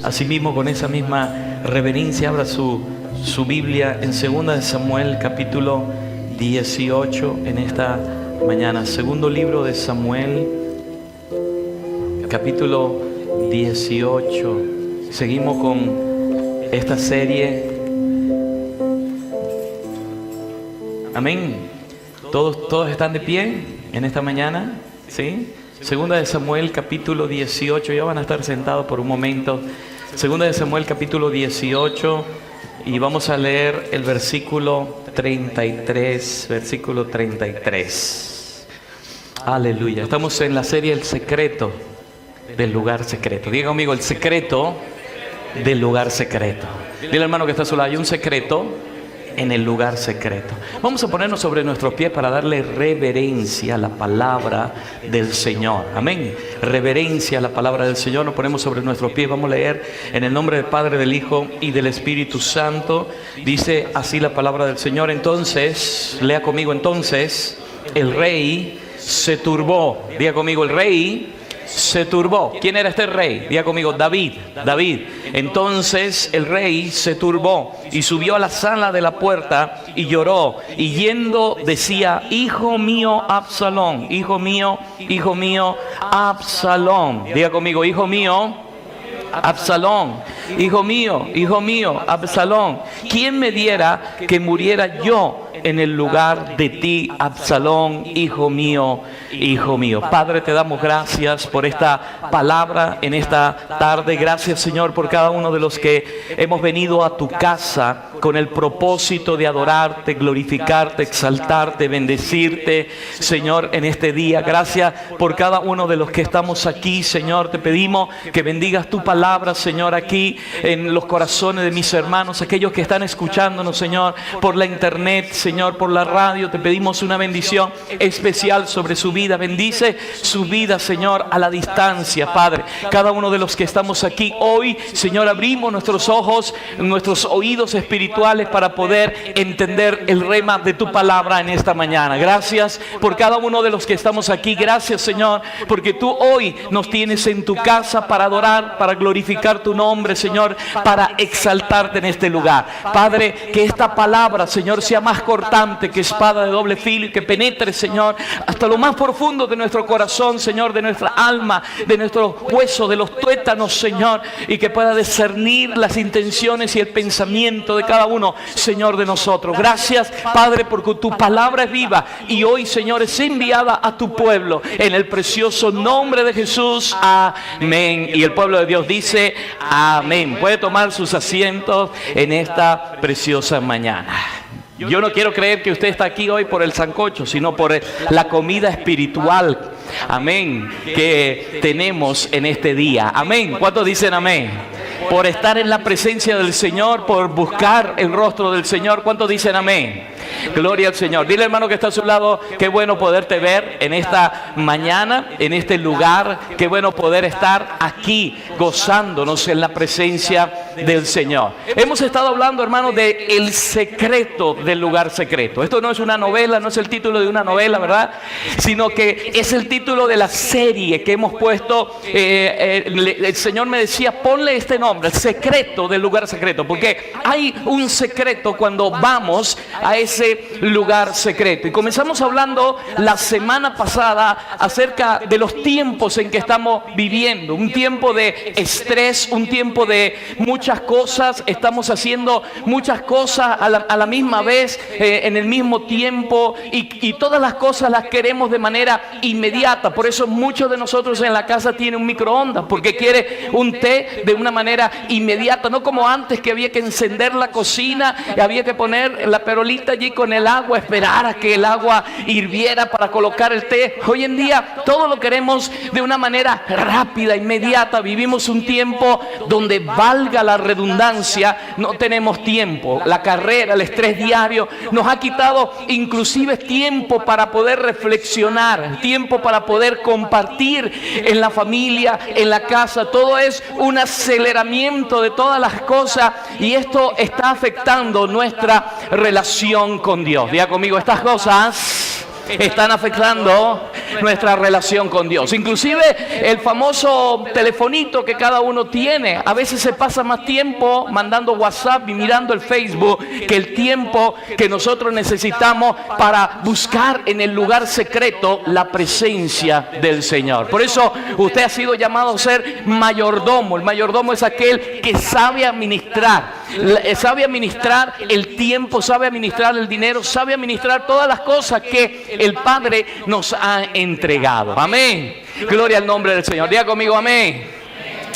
Asimismo, con esa misma reverencia, abra su Biblia en 2 de Samuel, capítulo 18, en esta mañana. Segundo libro de Samuel, capítulo 18. Seguimos con esta serie. Amén. ¿Todos están de pie en esta mañana? ¿Sí? Segunda de Samuel, capítulo 18. Ya van a estar sentados por un momento. Segunda de Samuel, capítulo 18. Y vamos a leer el versículo 33. Versículo 33. Aleluya. Estamos en la serie El secreto del lugar secreto. Diga conmigo, el secreto del lugar secreto. Dile al hermano que está a su lado, hay un secreto en el lugar secreto. Vamos a ponernos sobre nuestros pies para darle reverencia a la palabra del Señor. Amén. Reverencia a la palabra del Señor. Nos ponemos sobre nuestros pies. Vamos a leer en el nombre del Padre, del Hijo y del Espíritu Santo. Dice así la palabra del Señor. Entonces, lea conmigo, entonces el rey se turbó. Diga conmigo, el rey se turbó. ¿Quién era este rey? Diga conmigo, David. Entonces el rey se turbó y subió a la sala de la puerta y lloró, y yendo decía: hijo mío Absalón, hijo mío Absalón. Diga conmigo, hijo mío Absalón, hijo mío Absalón, ¿quién me diera que muriera yo en el lugar de ti, Absalón, hijo mío? Padre, te damos gracias por esta palabra en esta tarde. Gracias, Señor, por cada uno de los que hemos venido a tu casa con el propósito de adorarte, glorificarte, exaltarte, bendecirte, Señor, en este día. Gracias por cada uno de los que estamos aquí, Señor. Te pedimos que bendigas tu palabra, Señor, aquí en los corazones de mis hermanos, aquellos que están escuchándonos, Señor, por la internet, Señor, por la radio. Te pedimos una bendición especial sobre su vida. Bendice su vida, Señor, a la distancia, Padre. Cada uno de los que estamos aquí hoy, Señor, abrimos nuestros ojos, nuestros oídos espirituales para poder entender el rema de tu palabra en esta mañana. Gracias por cada uno de los que estamos aquí. Gracias, Señor, porque tú hoy nos tienes en tu casa para adorar, para glorificar tu nombre, Señor, para exaltarte en este lugar. Padre, que esta palabra, Señor, sea más cortante que espada de doble filo y que penetre, Señor, hasta lo más profundo de nuestro corazón, Señor, de nuestra alma, de nuestros huesos, de los tuétanos, Señor, y que pueda discernir las intenciones y el pensamiento de cada uno, Señor, de nosotros. Gracias, Padre, porque tu palabra es viva y hoy, Señor, es enviada a tu pueblo en el precioso nombre de Jesús. Amén. Y el pueblo de Dios dice amén. Puede tomar sus asientos en esta preciosa mañana. Yo no quiero creer que usted está aquí hoy por el sancocho, sino por la comida espiritual, amén, que tenemos en este día. Amén. ¿Cuántos dicen amén? Por estar en la presencia del Señor, por buscar el rostro del Señor. ¿Cuántos dicen amén? Gloria al Señor. Dile, hermano que está a su lado, qué bueno poderte ver en esta mañana, en este lugar. Qué bueno poder estar aquí gozándonos en la presencia del Señor. Hemos estado hablando, hermano, de el secreto del lugar secreto. Esto no es una novela, no es el título de una novela, ¿verdad? Sino que es el título de la serie que hemos puesto. El Señor me decía, ponle este nombre, el secreto del lugar secreto, porque hay un secreto cuando vamos a ese lugar secreto. Y comenzamos hablando la semana pasada acerca de los tiempos en que estamos viviendo. Un tiempo de estrés, un tiempo de muchas cosas. Estamos haciendo muchas cosas a la misma vez, en el mismo tiempo, y todas las cosas las queremos de manera inmediata. Por eso muchos de nosotros en la casa tienen un microondas, porque quiere un té de una manera inmediata, no como antes que había que encender la cocina, había que poner la perolita allí con el agua, esperar a que el agua hirviera para colocar el té. Hoy en día todo lo queremos de una manera rápida, inmediata. Vivimos un tiempo donde, valga la redundancia, no tenemos tiempo. La carrera, el estrés diario nos ha quitado inclusive tiempo para poder reflexionar, tiempo para poder compartir en la familia, en la casa. Todo es un aceleramiento de todas las cosas, y esto está afectando nuestra relación con Dios. Diga conmigo, estas cosas están afectando nuestra relación con Dios. Inclusive el famoso telefonito que cada uno tiene, a veces se pasa más tiempo mandando WhatsApp y mirando el Facebook que el tiempo que nosotros necesitamos para buscar en el lugar secreto la presencia del Señor. Por eso usted ha sido llamado a ser mayordomo. El mayordomo es aquel que sabe administrar el tiempo, sabe administrar el dinero, sabe administrar todas las cosas que el Padre nos ha entregado. Amén. Gloria al nombre del Señor. Diga conmigo amén.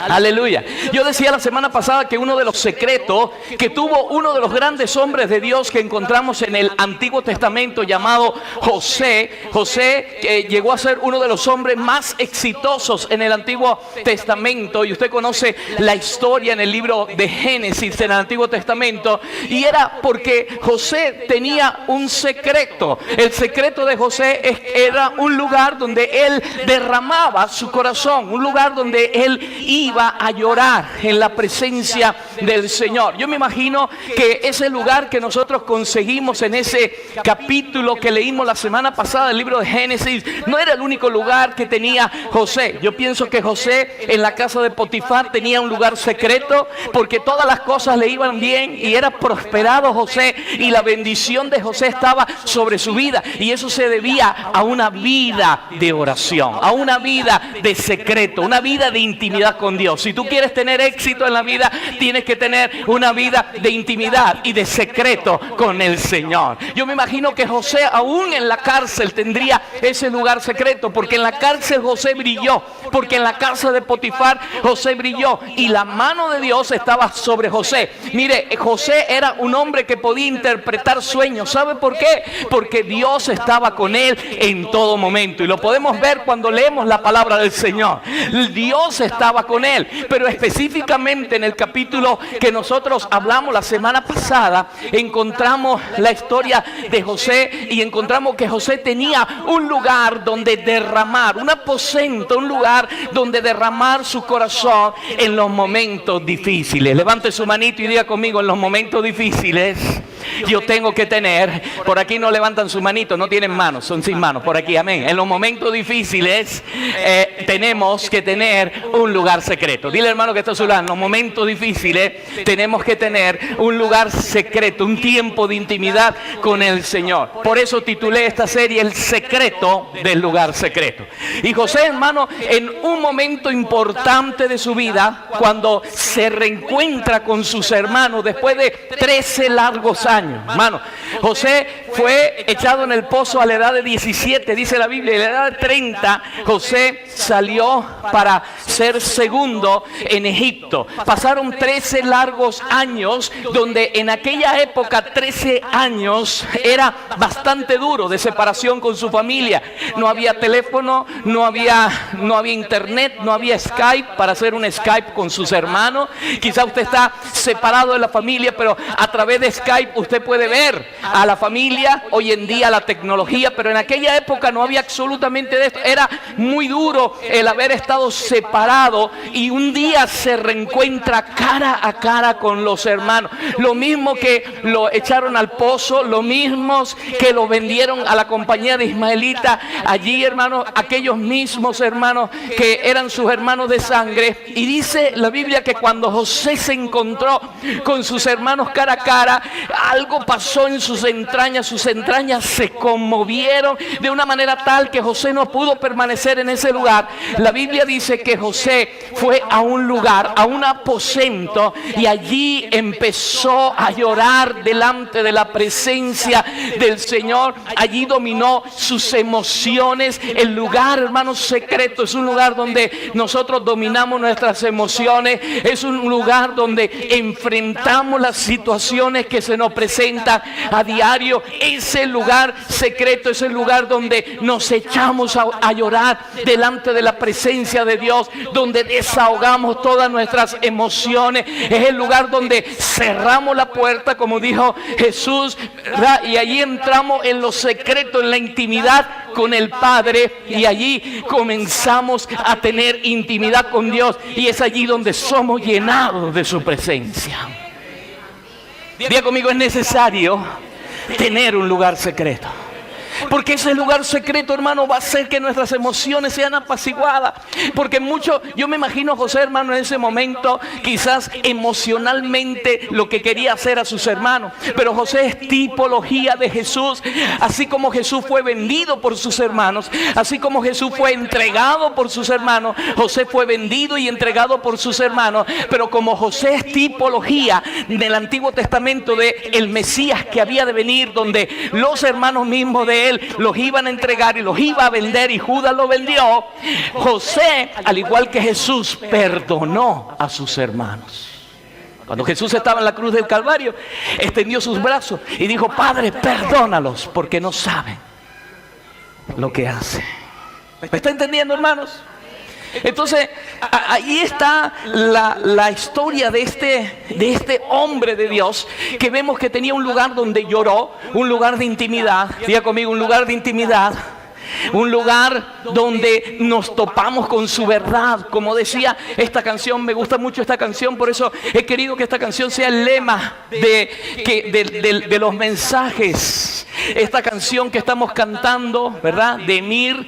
Aleluya. Yo decía la semana pasada que uno de los secretos que tuvo uno de los grandes hombres de Dios que encontramos en el Antiguo Testamento, llamado José. José llegó a ser uno de los hombres más exitosos en el Antiguo Testamento, y usted conoce la historia en el libro de Génesis en el Antiguo Testamento, y era porque José tenía un secreto. El secreto de José era un lugar donde él derramaba su corazón, un lugar donde él iba a llorar en la presencia del Señor. Yo me imagino que ese lugar que nosotros conseguimos en ese capítulo que leímos la semana pasada del libro de Génesis no era el único lugar que tenía José. Yo pienso que José en la casa de Potifar tenía un lugar secreto, porque todas las cosas le iban bien y era prosperado José, y la bendición de José estaba sobre su vida, y eso se debía a una vida de oración, a una vida de secreto, una vida de intimidad con Dios. Si tú quieres tener éxito en la vida, tienes que tener una vida de intimidad y de secreto con el Señor. Yo me imagino que José aún en la cárcel tendría ese lugar secreto, porque en la cárcel José brilló, porque en la casa de Potifar José brilló, y la mano de Dios estaba sobre José. Mire, José era un hombre que podía interpretar sueños. ¿Sabe por qué? Porque Dios estaba con él en todo momento, y lo podemos ver cuando leemos la palabra del Señor. Dios estaba con él, pero específicamente en el capítulo que nosotros hablamos la semana pasada, encontramos la historia de José, y encontramos que José tenía un lugar donde derramar, un aposento, un lugar donde derramar su corazón en los momentos difíciles. Levante su manito y diga conmigo: en los momentos difíciles yo tengo que tener. Por aquí no levantan su manito, no tienen manos, son sin manos. Por aquí, amén. En los momentos difíciles tenemos que tener un lugar secreto. Dile, hermano, que está a su lado: en los momentos difíciles tenemos que tener un lugar secreto, un tiempo de intimidad con el Señor. Por eso titulé esta serie El secreto del lugar secreto. Y José, hermano, en un momento importante de su vida, cuando se reencuentra con sus hermanos después de 13 largos años, hermano, José fue echado en el pozo a la edad de 17, dice la Biblia, y a la edad de 30 José salió para ser segundo en Egipto. Pasaron 13 largos años, donde en aquella época 13 años era bastante duro, de separación con su familia. No había teléfono, no había internet, no había Skype para hacer un Skype con sus hermanos. Quizá usted está separado de la familia, pero a través de Skype usted puede ver a la familia. Hoy en día la tecnología, pero en aquella época no había absolutamente de esto. Era muy duro el haber estado separado, y un día se reencuentra cara a cara con los hermanos. Lo mismo que lo echaron al pozo, lo mismos que lo vendieron a la compañía de ismaelita allí, hermanos, aquellos mismos hermanos que eran sus hermanos de sangre. Y dice la Biblia que cuando José se encontró con sus hermanos cara a cara, algo pasó en sus entrañas se conmovieron de una manera tal que José no pudo permanecer en ese lugar. La Biblia dice que José fue a un lugar, a un aposento, y allí empezó a llorar delante de la presencia del Señor. Allí dominó sus emociones. El lugar, hermanos, secreto es un lugar donde nosotros dominamos nuestras emociones. Es un lugar donde enfrentamos las situaciones que se nos presentan a diario. Ese lugar secreto es el lugar donde nos echamos a llorar delante de la presencia de Dios, donde desahogamos todas nuestras emociones. Es el lugar donde cerramos la puerta, como dijo Jesús, ¿verdad? Y allí entramos en lo secreto, en la intimidad con el Padre, y allí comenzamos a tener intimidad con Dios, y es allí donde somos llenados de su presencia. Diga conmigo: es necesario tener un lugar secreto. Porque ese lugar secreto, hermano, va a hacer que nuestras emociones sean apaciguadas. Porque yo me imagino a José, hermano, en ese momento, quizás emocionalmente lo que quería hacer a sus hermanos. Pero José es tipología de Jesús. Así como Jesús fue vendido por sus hermanos, así como Jesús fue entregado por sus hermanos, José fue vendido y entregado por sus hermanos. Pero como José es tipología del Antiguo Testamento de el Mesías que había de venir, donde los hermanos mismos de él los iban a entregar y los iba a vender, y Judas lo vendió, José, al igual que Jesús, perdonó a sus hermanos. Cuando Jesús estaba en la cruz del Calvario, extendió sus brazos y dijo: Padre, perdónalos porque no saben lo que hacen. ¿Me está entendiendo, hermanos? Entonces, ahí está la historia de este hombre de Dios, que vemos que tenía un lugar donde lloró, un lugar de intimidad. Diga conmigo, un lugar de intimidad. Un lugar donde nos topamos con su verdad. Como decía esta canción, me gusta mucho esta canción, por eso he querido que esta canción sea el lema de los mensajes. Esta canción que estamos cantando, ¿verdad? De Mir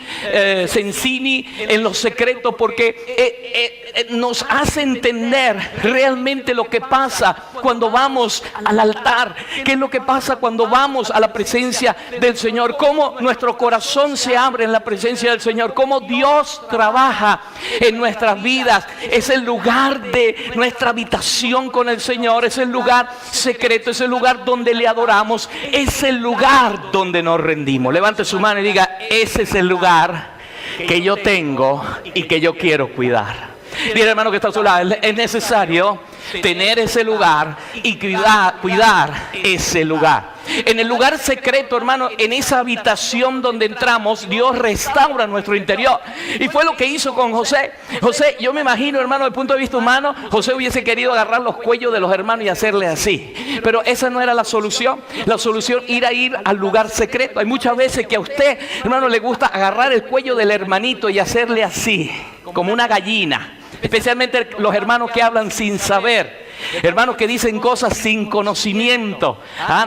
Sensini, En lo secreto, porque nos hace entender realmente lo que pasa cuando vamos al altar. ¿Qué es lo que pasa cuando vamos a la presencia del Señor? Cómo nuestro corazón se abre en la presencia del Señor, cómo Dios trabaja en nuestras vidas. Es el lugar de nuestra habitación con el Señor, es el lugar secreto, es el lugar donde le adoramos, es el lugar donde nos rendimos. Levante su mano y diga: ese es el lugar que yo tengo y que yo quiero cuidar. Mira, hermano, que está a su lado, es necesario tener ese lugar y cuidar ese lugar. En el lugar secreto, hermano, en esa habitación donde entramos, Dios restaura nuestro interior. Y fue lo que hizo con José. José, yo me imagino, hermano, desde el punto de vista humano, José hubiese querido agarrar los cuellos de los hermanos y hacerle así. Pero esa no era la solución. La solución era ir al lugar secreto. Hay muchas veces que a usted, hermano, le gusta agarrar el cuello del hermanito y hacerle así, como una gallina. Especialmente los hermanos que hablan sin saber, hermanos que dicen cosas sin conocimiento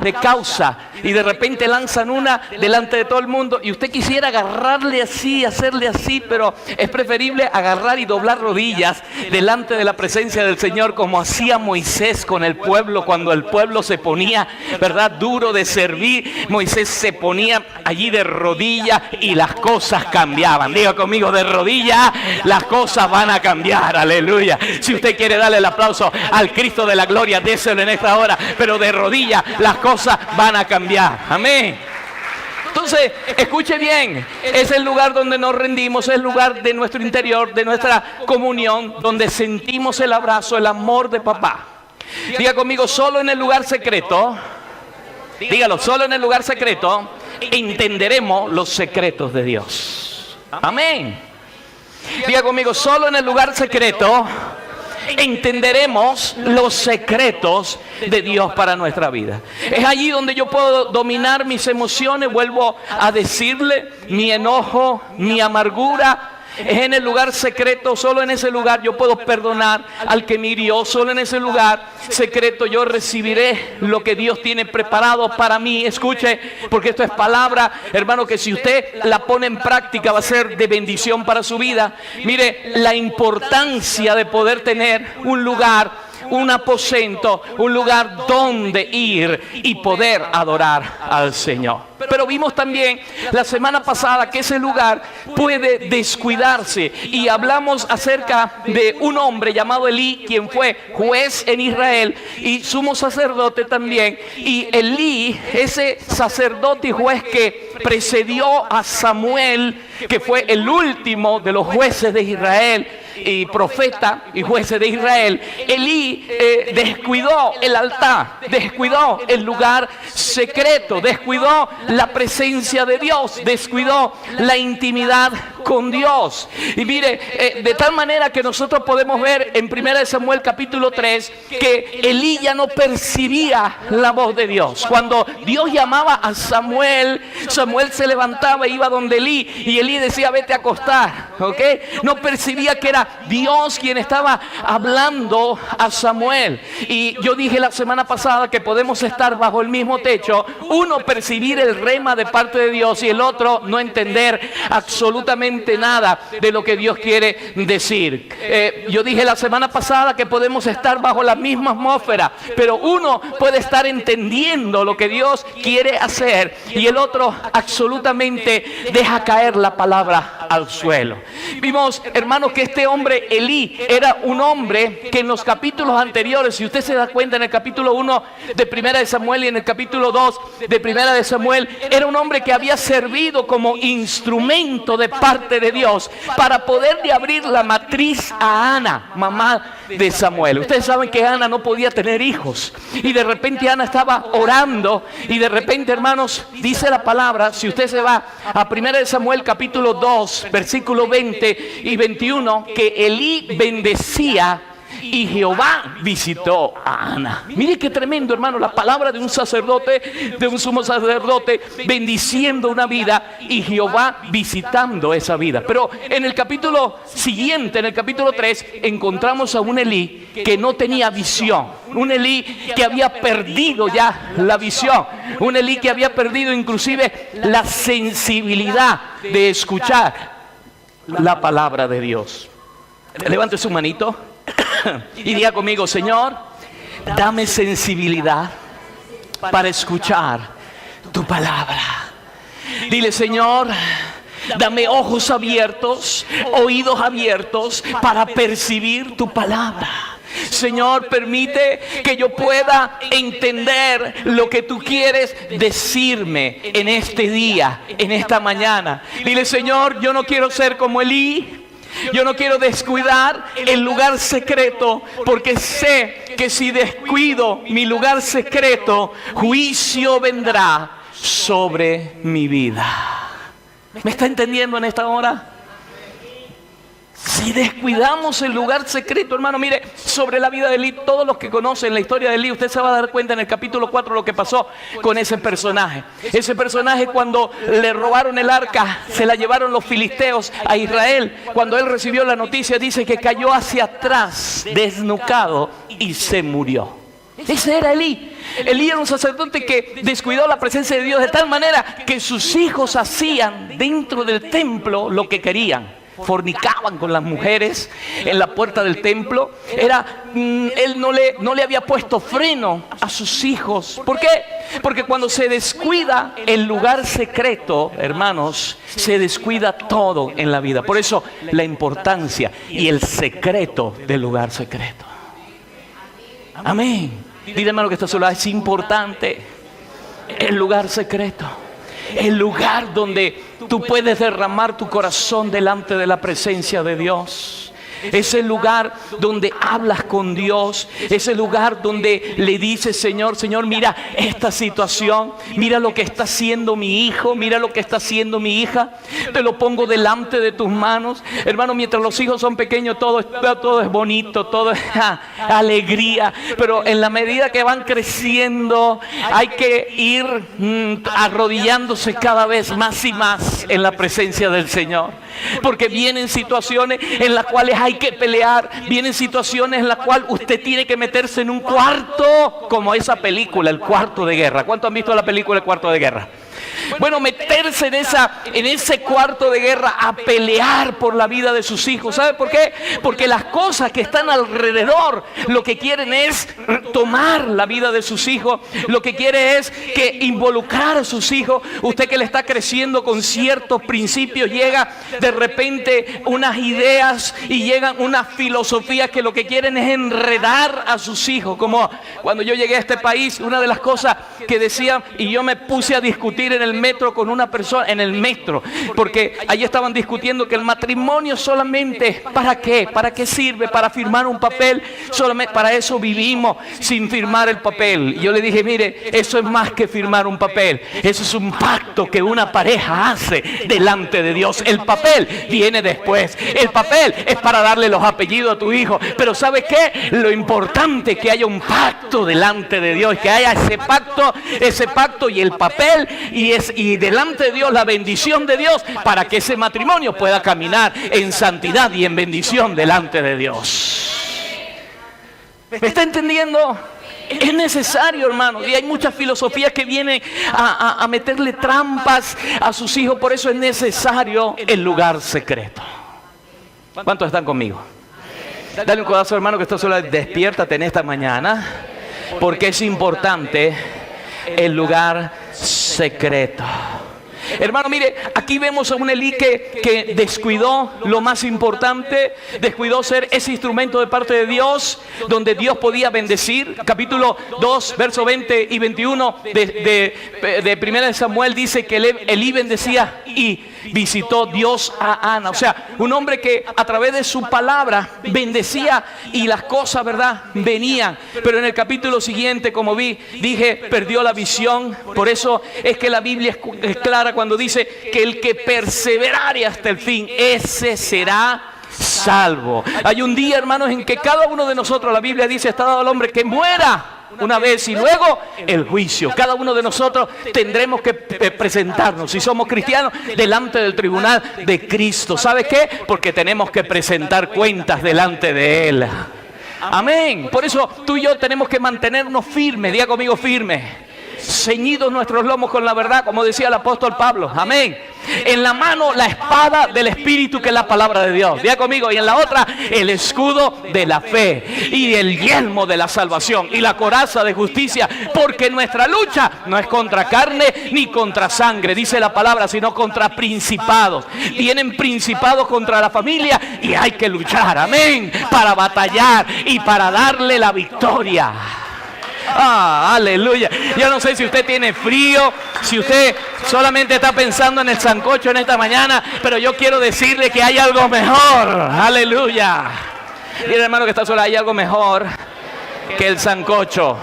de causa, y de repente lanzan una delante de todo el mundo, y usted quisiera agarrarle así, hacerle así, pero es preferible agarrar y doblar rodillas delante de la presencia del Señor, como hacía Moisés con el pueblo. Cuando el pueblo se ponía, ¿verdad?, duro de servir, Moisés se ponía allí de rodillas y las cosas cambiaban. Diga conmigo, de rodillas las cosas van a cambiar. Aleluya. Si usted quiere darle el aplauso al Cristo de la gloria, déselo en esta hora, pero de rodillas las cosas van a cambiar. Amén. Entonces, escuche bien, es el lugar donde nos rendimos, es el lugar de nuestro interior, de nuestra comunión, donde sentimos el abrazo, el amor de papá. Diga conmigo: solo en el lugar secreto, dígalo, solo en el lugar secreto entenderemos los secretos de Dios. Amén. Diga conmigo: solo en el lugar secreto entenderemos los secretos de Dios para nuestra vida. Es allí donde yo puedo dominar mis emociones. Vuelvo a decirle, mi enojo, mi amargura. Es en el lugar secreto, solo en ese lugar yo puedo perdonar al que me hirió. Solo en ese lugar secreto yo recibiré lo que Dios tiene preparado para mí. Escuche, porque esto es palabra, hermano, que si usted la pone en práctica va a ser de bendición para su vida. Mire la importancia de poder tener un lugar, un aposento, un lugar donde ir y poder adorar al Señor. Pero vimos también la semana pasada que ese lugar puede descuidarse, y hablamos acerca de un hombre llamado Elí, quien fue juez en Israel y sumo sacerdote también. Y Elí, ese sacerdote y juez que precedió a Samuel, que fue el último de los jueces de Israel y profeta y jueces de Israel, Elí descuidó el altar, descuidó el lugar secreto, descuidó la presencia de Dios, descuidó la intimidad con Dios. Y mire, de tal manera que nosotros podemos ver en 1 Samuel capítulo 3 que Elí ya no percibía la voz de Dios. Cuando Dios llamaba a Samuel, Samuel se levantaba e iba donde Elí, y Elí decía: vete a acostar, ¿ok? No percibía que era Dios quien estaba hablando a Samuel. Y yo dije la semana pasada que podemos estar bajo el mismo techo, uno percibir el rema de parte de Dios y el otro no entender absolutamente nada de lo que Dios quiere decir. Yo dije la semana pasada que podemos estar bajo la misma atmósfera, pero uno puede estar entendiendo lo que Dios quiere hacer y el otro absolutamente deja caer la palabra al suelo. Vimos, hermanos, que este hombre Elí era un hombre que en los capítulos anteriores, si usted se da cuenta, en el capítulo 1 de 1 de Samuel y en el capítulo 2 de 1 de Samuel, era un hombre que había servido como instrumento de parte de Dios para poderle abrir la matriz a Ana, mamá de Samuel. Ustedes saben que Ana no podía tener hijos y de repente Ana estaba orando y de repente, hermanos, dice la palabra, si usted se va a 1 de Samuel capítulo 2 versículo 20 y 21, que Elí bendecía y Jehová visitó a Ana. Mire qué tremendo, hermano, la palabra de un sacerdote, de un sumo sacerdote, bendiciendo una vida y Jehová visitando esa vida. Pero en el capítulo siguiente, en el capítulo 3, encontramos a un Elí que no tenía visión. Un Elí que había perdido ya la visión. Un Elí que había perdido inclusive la sensibilidad de escuchar la palabra de Dios. Levante su manito y diga conmigo: Señor, dame sensibilidad para escuchar tu palabra. Dile: Señor, dame ojos abiertos, oídos abiertos para percibir tu palabra. Señor, permite que yo pueda entender lo que tú quieres decirme en este día, en esta mañana. Dile: Señor, yo no quiero ser como Elí. Yo no quiero descuidar el lugar secreto, porque sé que si descuido mi lugar secreto, juicio vendrá sobre mi vida. ¿Me está entendiendo en esta hora? Si descuidamos el lugar secreto, hermano, mire, sobre la vida de Elí, todos los que conocen la historia de Elí, usted se va a dar cuenta en el capítulo 4 lo que pasó con ese personaje. Ese personaje, cuando le robaron el arca, se la llevaron los filisteos a Israel. Cuando él recibió la noticia, dice que cayó hacia atrás, desnucado, y se murió. Ese era Elí. Elí era un sacerdote que descuidó la presencia de Dios de tal manera que sus hijos hacían dentro del templo lo que querían. Fornicaban con las mujeres en la puerta del templo. Él no le había puesto freno a sus hijos. ¿Por qué? Porque cuando se descuida el lugar secreto, hermanos, se descuida todo en la vida. Por eso la importancia y el secreto del lugar secreto. Amén. Dile, hermano, que está sola, es importante el lugar secreto. El lugar donde tú puedes derramar tu corazón delante de la presencia de Dios. Es el lugar donde hablas con Dios. Es el lugar donde le dices: Señor, mira esta situación. Mira lo que está haciendo mi hijo. Mira lo que está haciendo mi hija. Te lo pongo delante de tus manos. Hermano, mientras los hijos son pequeños, todo es bonito, todo es alegría. Pero en la medida que van creciendo, hay que ir arrodillándose cada vez más y más en la presencia del Señor. Porque vienen situaciones en las cuales hay que pelear. Vienen situaciones en las cuales usted tiene que meterse en un cuarto, como esa película, El Cuarto de Guerra. ¿Cuántos han visto la película El Cuarto de Guerra? Bueno, meterse en ese cuarto de guerra a pelear por la vida de sus hijos. ¿Sabe por qué? Porque las cosas que están alrededor lo que quieren es tomar la vida de sus hijos. Lo que quiere es que involucrar a sus hijos. Usted que le está creciendo con ciertos principios, llega de repente unas ideas y llegan unas filosofías que lo que quieren es enredar a sus hijos. Como cuando yo llegué a este país, una de las cosas que decían, y yo me puse a discutir en el metro con una persona, en el metro, porque allí estaban discutiendo que el matrimonio solamente, ¿para qué? ¿Para qué sirve? Para firmar un papel, solamente para eso vivimos, sin firmar el papel. Y yo le dije, mire, eso es más que firmar un papel, eso es un pacto que una pareja hace delante de Dios. El papel viene después, el papel es para darle los apellidos a tu hijo, pero ¿sabes qué? Lo importante es que haya un pacto delante de Dios, que haya ese pacto y el papel y delante de Dios la bendición de Dios, para que ese matrimonio pueda caminar en santidad y en bendición delante de Dios. ¿Me está entendiendo? Es necesario, hermanos, y hay muchas filosofías que vienen a meterle trampas a sus hijos. Por eso es necesario el lugar secreto. ¿Cuántos están conmigo? Dale un codazo, hermano, que está sola. Despiértate en esta mañana, porque es importante el lugar secreto. Hermano, mire, aquí vemos a un Elí que descuidó lo más importante, descuidó ser ese instrumento de parte de Dios, donde Dios podía bendecir. Capítulo 2, verso 20 y 21 de 1 de Samuel dice que Elí bendecía y visitó Dios a Ana. O sea, un hombre que a través de su palabra bendecía y las cosas, ¿verdad?, venían. Pero en el capítulo siguiente, como dije, perdió la visión. Por eso es que la Biblia es clara cuando dice que el que perseverare hasta el fin, ese será salvo. Hay un día, hermanos, en que cada uno de nosotros, la Biblia dice, está dado al hombre que muera una vez y luego el juicio. Cada uno de nosotros tendremos que presentarnos, si somos cristianos, delante del tribunal de Cristo. ¿Sabe qué? Porque tenemos que presentar cuentas delante de Él. Amén. Por eso tú y yo tenemos que mantenernos firmes. Diga conmigo, firmes. Ceñidos nuestros lomos con la verdad, como decía el apóstol Pablo. Amén. En la mano la espada del Espíritu, que es la palabra de Dios. Diga conmigo. Y en la otra el escudo de la fe y el yelmo de la salvación y la coraza de justicia, porque nuestra lucha no es contra carne ni contra sangre, dice la palabra, sino contra principados. Vienen principados contra la familia y hay que luchar, amén, para batallar y para darle la victoria. Aleluya. Yo no sé si usted tiene frío, si usted solamente está pensando en el sancocho en esta mañana, pero yo quiero decirle que hay algo mejor. Aleluya. Mira, hermano, que está sola, hay algo mejor que el sancocho.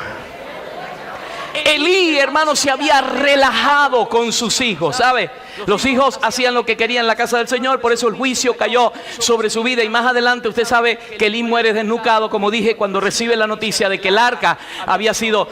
Elí, hermano, se había relajado con sus hijos, ¿sabe? Los hijos hacían lo que querían en la casa del Señor, por eso el juicio cayó sobre su vida. Y más adelante usted sabe que Elí muere desnucado, como dije, cuando recibe la noticia de que el arca había sido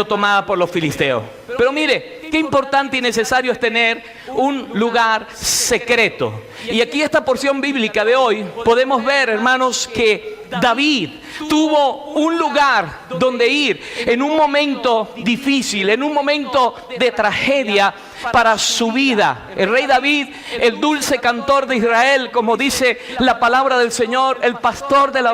tomada por los filisteos. Pero mire, qué importante y necesario es tener un lugar secreto. Y aquí esta porción bíblica de hoy podemos ver, hermanos, que David tuvo un lugar donde ir en un momento difícil, en un momento de tragedia para su vida. El rey David, el dulce cantor de Israel, como dice la palabra del Señor, el pastor de las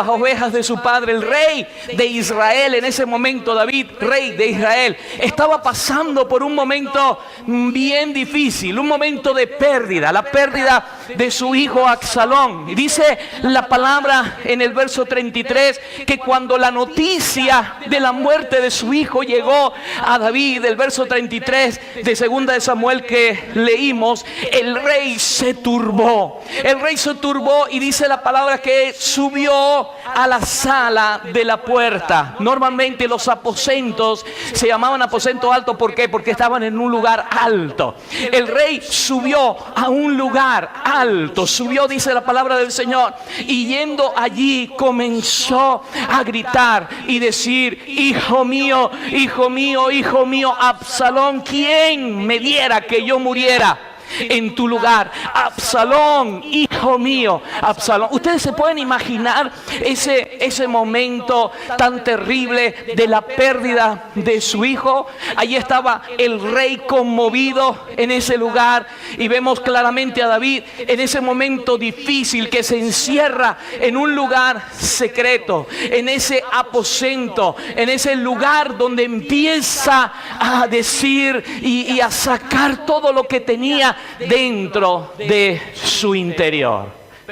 ovejas de su padre, el rey de Israel. En ese momento David, rey de Israel, estaba pasando por un momento bien difícil, un momento de pérdida, la pérdida de su hijo Absalón. Y dice la palabra en el verso 33 que cuando la noticia de la muerte de su hijo llegó a David, el verso 33 de 2 de Samuel que leímos, el rey se turbó. El rey se turbó y dice la palabra que subió a la sala de la puerta. Normalmente los aposentos se llamaban aposento alto. ¿Por qué? Porque estaban en un lugar alto. El rey subió a un lugar alto. Subió, dice la palabra del Señor, y yendo allí comenzó a gritar y decir: hijo mío, hijo mío, hijo mío, Absalón, ¿quién me diera que yo muriera en tu lugar? Absalón, hijo mío, Absalón. Ustedes se pueden imaginar ese momento tan terrible de la pérdida de su hijo. Allí estaba el rey conmovido en ese lugar, y vemos claramente a David en ese momento difícil que se encierra en un lugar secreto, en ese aposento, en ese lugar donde empieza a decir y a sacar todo lo que tenía dentro de su interior.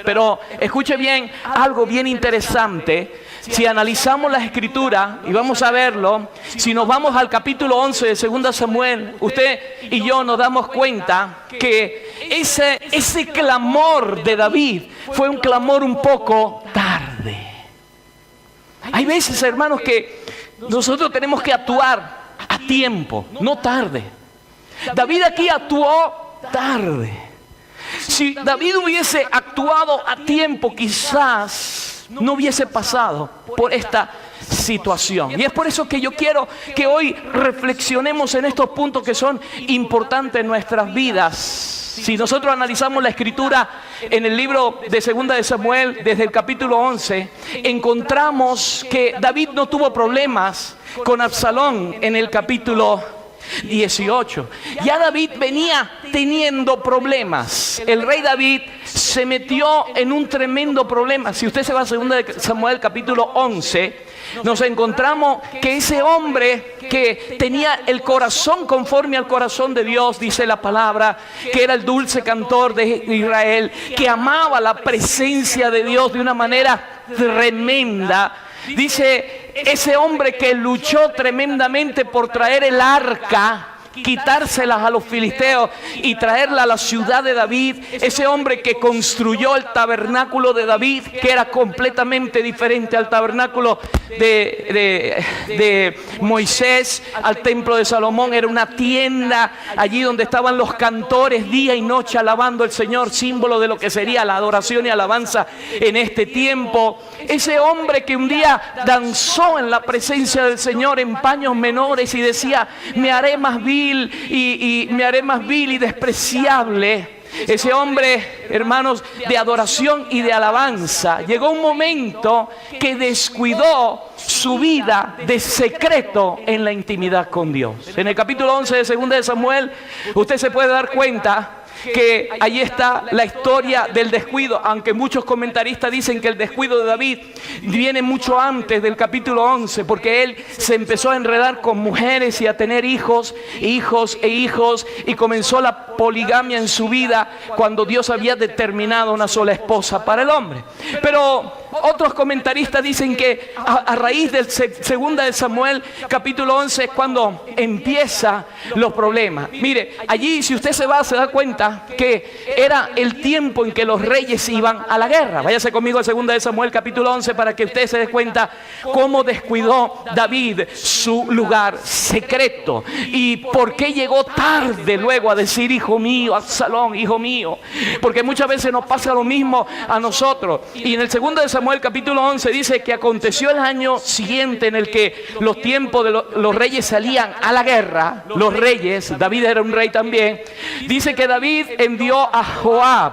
Pero escuche bien, algo bien interesante. Si analizamos la escritura, y vamos a verlo, si nos vamos al capítulo 11 de 2 Samuel, usted y yo nos damos cuenta que ese clamor de David fue un clamor un poco tarde. Hay veces, hermanos, que nosotros tenemos que actuar a tiempo, no tarde. David aquí actuó tarde. Si David hubiese actuado a tiempo, quizás no hubiese pasado por esta situación. Y es por eso que yo quiero que hoy reflexionemos en estos puntos que son importantes en nuestras vidas. Si nosotros analizamos la escritura en el libro de 2 Samuel, desde el capítulo 11, encontramos que David no tuvo problemas con Absalón en el capítulo 18. Ya David venía teniendo problemas. El rey David se metió en un tremendo problema. Si usted se va a 2 Samuel capítulo 11, nos encontramos que ese hombre que tenía el corazón conforme al corazón de Dios, dice la palabra, que era el dulce cantor de Israel, que amaba la presencia de Dios de una manera tremenda. Dice, ese hombre que luchó tremendamente por traer el arca, quitárselas a los filisteos y traerla a la ciudad de David. Ese hombre que construyó el tabernáculo de David, que era completamente diferente al tabernáculo de Moisés, al templo de Salomón. Era una tienda allí donde estaban los cantores día y noche alabando al Señor, símbolo de lo que sería la adoración y alabanza en este tiempo. Ese hombre que un día danzó en la presencia del Señor en paños menores y decía, me haré más vil y me haré más vil y despreciable. Ese hombre, hermanos, de adoración y de alabanza, llegó un momento que descuidó su vida de secreto en la intimidad con Dios. En el capítulo 11 de 2 Samuel, usted se puede dar cuenta que allí está la historia del descuido, aunque muchos comentaristas dicen que el descuido de David viene mucho antes del capítulo 11, porque él se empezó a enredar con mujeres y a tener hijos, y comenzó la poligamia en su vida cuando Dios había determinado una sola esposa para el hombre. Pero otros comentaristas dicen que a raíz del 2 Samuel capítulo 11 es cuando empiezan los problemas. Mire, allí si usted se da cuenta que era el tiempo en que los reyes iban a la guerra. Váyase conmigo a 2 Samuel capítulo 11 para que usted se dé cuenta cómo descuidó David su lugar secreto y por qué llegó tarde luego a decir, hijo mío, Absalón, hijo mío. Porque muchas veces nos pasa lo mismo a nosotros. Y en el 2 Samuel capítulo 11 dice que aconteció el año siguiente en el que los tiempos de los reyes salían a la guerra. Los reyes, David era un rey también. Dice que David envió a Joab,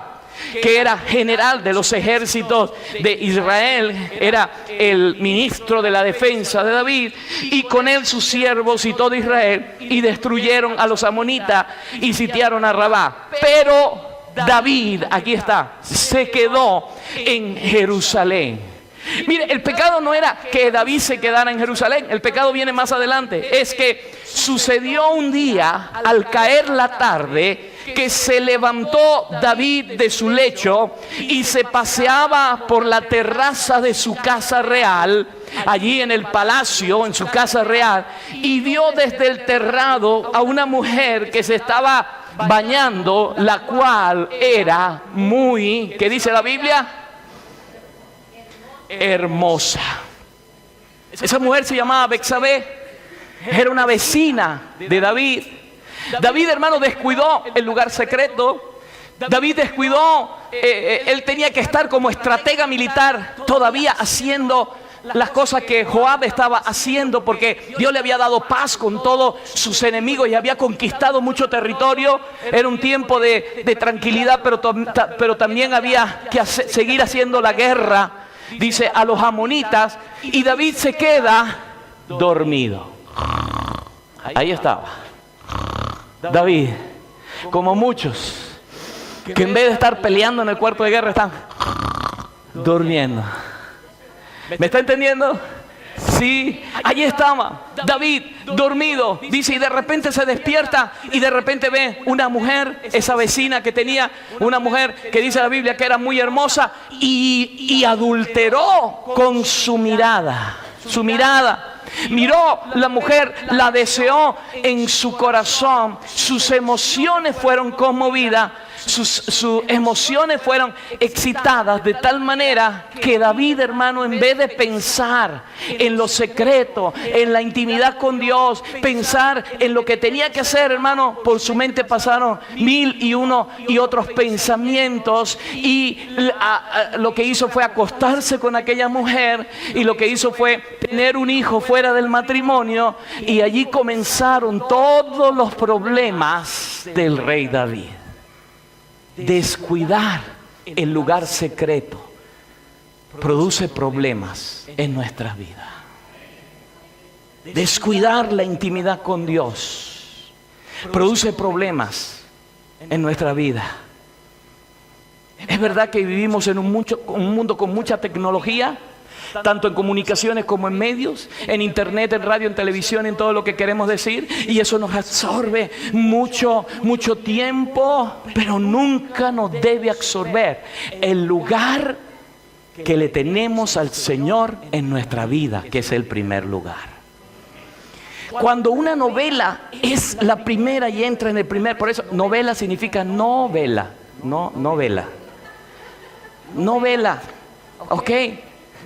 que era general de los ejércitos de Israel, era el ministro de la defensa de David, y con él sus siervos y todo Israel, y destruyeron a los amonitas y sitiaron a Rabá. Pero David, aquí está, se quedó en Jerusalén. Mire, el pecado no era que David se quedara en Jerusalén, el pecado viene más adelante. Es que sucedió un día, al caer la tarde, que se levantó David de su lecho y se paseaba por la terraza de su casa real, allí en el palacio, en su casa real, y vio desde el terrado a una mujer que se estaba bañando, la cual era muy, ¿qué dice la Biblia? Hermosa. Esa mujer se llamaba Betsabé, era una vecina de David. David, hermano, descuidó el lugar secreto. David descuidó, él tenía que estar como estratega militar todavía haciendo las cosas que Joab estaba haciendo, porque Dios le había dado paz con todos sus enemigos y había conquistado mucho territorio. Era un tiempo de tranquilidad, pero también había que seguir haciendo la guerra, dice, a los amonitas, y David se queda dormido. Ahí estaba David, como muchos que en vez de estar peleando en el cuarto de guerra están durmiendo. ¿Me está entendiendo? Sí, allí estaba David dormido, dice, y de repente se despierta y de repente ve una mujer, esa vecina que tenía, una mujer que dice la Biblia que era muy hermosa y adulteró con su mirada. Su mirada. Miró la mujer, la deseó en su corazón, sus emociones fueron conmovidas, sus emociones fueron excitadas de tal manera que David, hermano, en vez de pensar en lo secreto, en la intimidad con Dios, pensar en lo que tenía que hacer, hermano, por su mente pasaron 1001 y otros pensamientos, y lo que hizo fue acostarse con aquella mujer, y lo que hizo fue tener un hijo fuera del matrimonio, y allí comenzaron todos los problemas del rey David. Descuidar el lugar secreto produce problemas en nuestras vidas. Descuidar la intimidad con Dios produce problemas en nuestra vida. Es verdad que vivimos en un mundo con mucha tecnología, tanto en comunicaciones como en medios, en internet, en radio, en televisión, en todo lo que queremos decir, y eso nos absorbe mucho tiempo, pero nunca nos debe absorber el lugar que le tenemos al Señor en nuestra vida, que es el primer lugar. Cuando una novela es la primera y entra en el primer, por eso novela significa novela, no novela. Novela, ¿ok?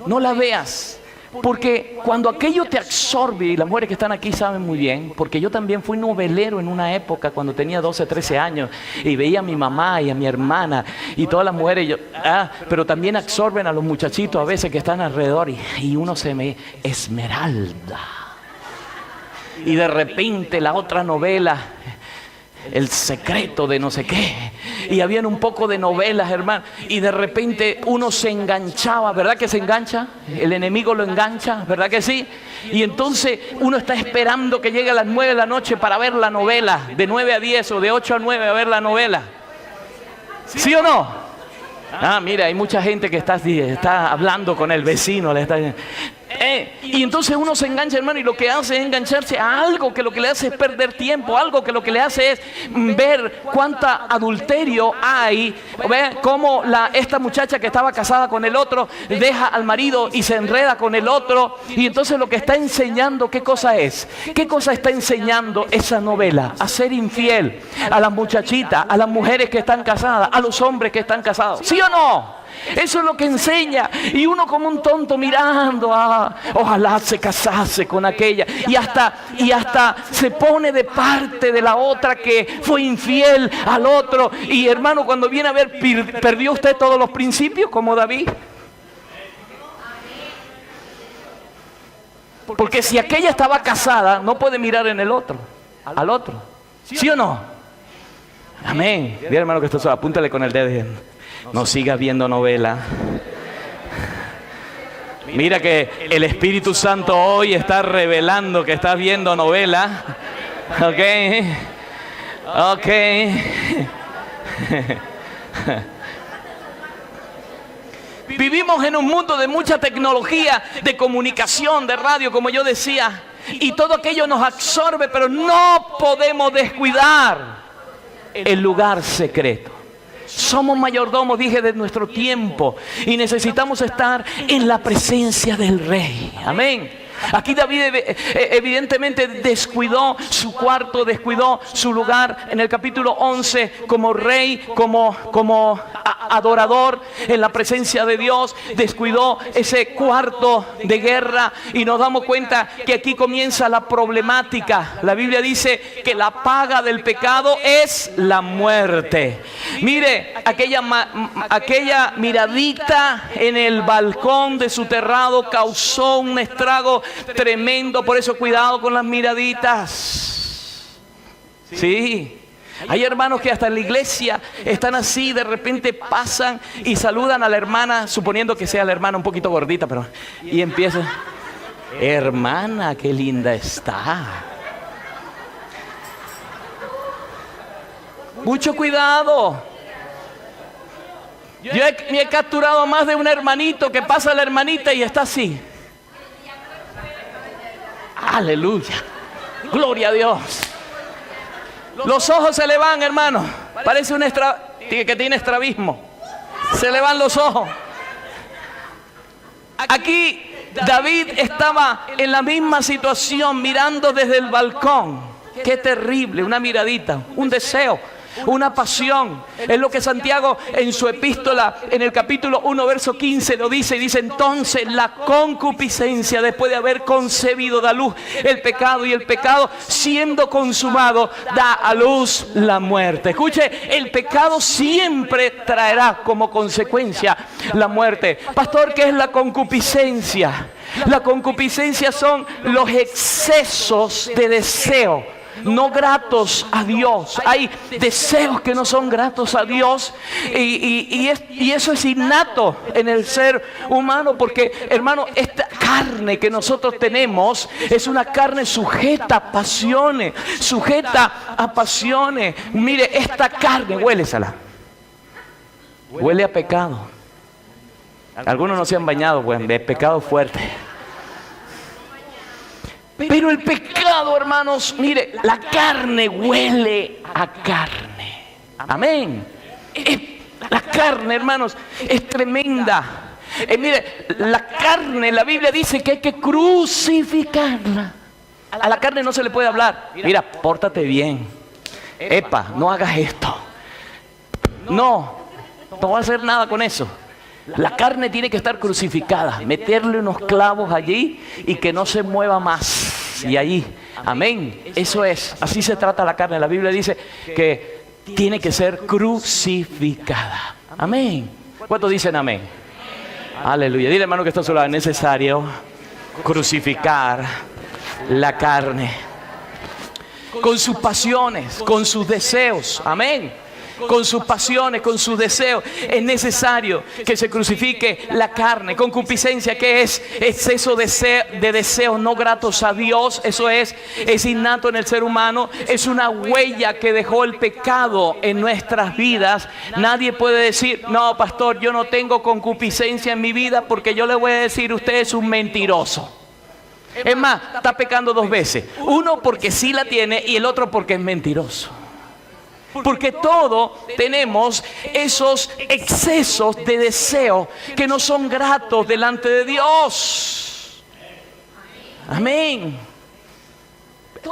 No la veas, porque cuando aquello te absorbe, y las mujeres que están aquí saben muy bien, porque yo también fui novelero en una época cuando tenía 12, 13 años, y veía a mi mamá y a mi hermana y todas las mujeres, pero también absorben a los muchachitos a veces que están alrededor, y uno se me Esmeralda, y de repente la otra novela, El secreto de no sé qué, y habían un poco de novelas, hermano, y de repente uno se enganchaba, ¿verdad que se engancha? El enemigo lo engancha, ¿verdad que sí? Y entonces uno está esperando que llegue a las 9 de la noche para ver la novela, de 9 a 10 o de 8 a 9 a ver la novela. ¿Sí o no? Mira, hay mucha gente que está hablando con el vecino, le está diciendo. Y entonces uno se engancha, hermano, y lo que hace es engancharse a algo que lo que le hace es perder tiempo, algo que lo que le hace es ver cuánta adulterio hay, ve cómo esta muchacha que estaba casada con el otro deja al marido y se enreda con el otro, y entonces lo que está enseñando, ¿qué cosa es? ¿Qué cosa está enseñando esa novela? A ser infiel a las muchachitas, a las mujeres que están casadas, a los hombres que están casados, ¿sí o no? Eso es lo que enseña, y uno como un tonto mirando, ojalá se casase con aquella, y hasta se pone de parte de la otra que fue infiel al otro, y hermano, cuando viene a ver, perdió usted todos los principios como David. Porque si aquella estaba casada, no puede mirar en el otro, al otro, ¿sí o no? Amén. Dile, hermano, que está solo, apúntale con el dedo. No sigas viendo novela. Mira que el Espíritu Santo hoy está revelando que estás viendo novela. Ok. Vivimos en un mundo de mucha tecnología, de comunicación, de radio, como yo decía, y todo aquello nos absorbe, pero no podemos descuidar el lugar secreto. Somos mayordomos, dije, de nuestro tiempo, y necesitamos estar en la presencia del Rey. Amén. Aquí David evidentemente descuidó su cuarto, descuidó su lugar en el capítulo 11 como rey, como adorador en la presencia de Dios. Descuidó ese cuarto de guerra, y nos damos cuenta que aquí comienza la problemática. La Biblia dice que la paga del pecado es la muerte. Mire, aquella miradita en el balcón de su terrado causó un estrago tremendo. Por eso cuidado con las miraditas. Sí, hay hermanos que hasta en la iglesia están así, de repente pasan y saludan a la hermana, suponiendo que sea la hermana un poquito gordita, pero y empiezan: hermana, qué linda está. Mucho cuidado. Yo he capturado más de un hermanito que pasa a la hermanita y está así. Aleluya. Gloria a Dios. Los ojos se le van, hermano. Parece que tiene estrabismo. Se le van los ojos. Aquí David estaba en la misma situación, mirando desde el balcón. Qué terrible, una miradita, un deseo, una pasión. Es lo que Santiago en su epístola, en el capítulo 1, verso 15 lo dice. Y dice: entonces la concupiscencia, después de haber concebido, da luz el pecado. Y el pecado, siendo consumado, da a luz la muerte. Escuche, el pecado siempre traerá como consecuencia la muerte. Pastor, ¿qué es la concupiscencia? La concupiscencia son los excesos de deseo no gratos a Dios. Hay deseos que no son gratos a Dios, y eso es innato en el ser humano, porque, hermano, esta carne que nosotros tenemos es una carne sujeta a pasiones, Mire, esta carne, huélesela, huele a pecado. Algunos no se han bañado, pues, de pecado fuerte. Pero el pecado, hermanos, mire, la carne huele a carne. Amén. La carne, hermanos, es tremenda. Mire, la carne, la Biblia dice que hay que crucificarla. A la carne no se le puede hablar. Mira, pórtate bien. Epa, no hagas esto. No voy a hacer nada con eso. La carne tiene que estar crucificada, meterle unos clavos allí y que no se mueva más. Y allí, amén, eso es, así se trata la carne. La Biblia dice que tiene que ser crucificada. Amén. ¿Cuántos dicen amén? Aleluya. Dile, hermano, que esto solo es necesario crucificar la carne con sus pasiones, con sus deseos. Amén. Con sus pasiones, con sus deseos. Es necesario que se crucifique la carne. Concupiscencia, que es exceso de deseos no gratos a Dios. Eso es innato en el ser humano. Es una huella que dejó el pecado en nuestras vidas. Nadie puede decir: no, pastor, yo no tengo concupiscencia en mi vida, porque yo le voy a decir: usted es un mentiroso. Es más, está pecando dos veces. Uno porque sí la tiene, y el otro porque es mentiroso. Porque todos tenemos esos excesos de deseo que no son gratos delante de Dios. Amén.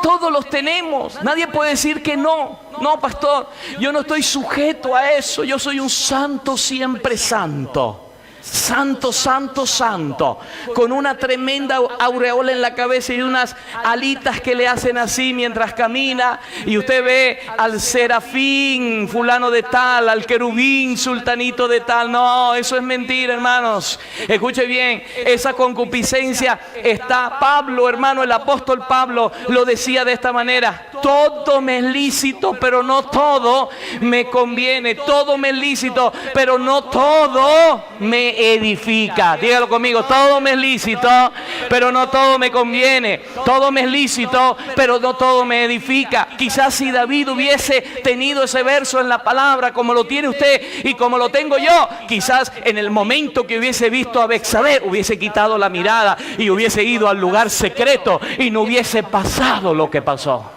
Todos los tenemos. Nadie puede decir que no. No, pastor, yo no estoy sujeto a eso. Yo soy un santo, siempre santo. Santo, santo, santo, con una tremenda aureola en la cabeza y unas alitas que le hacen así mientras camina, y usted ve al serafín fulano de tal, al querubín sultanito de tal. No, eso es mentira, hermanos. Escuche bien, esa concupiscencia está. Pablo, hermano, el apóstol Pablo lo decía de esta manera: todo me es lícito, pero no todo me conviene. Todo me es lícito, pero no todo me edifica. Dígalo conmigo: todo me es lícito, pero no todo me conviene. Todo me es lícito, pero no todo me edifica. Quizás si David hubiese tenido ese verso en la palabra, como lo tiene usted y como lo tengo yo, quizás en el momento que hubiese visto a Betsabé, hubiese quitado la mirada y hubiese ido al lugar secreto y no hubiese pasado lo que pasó.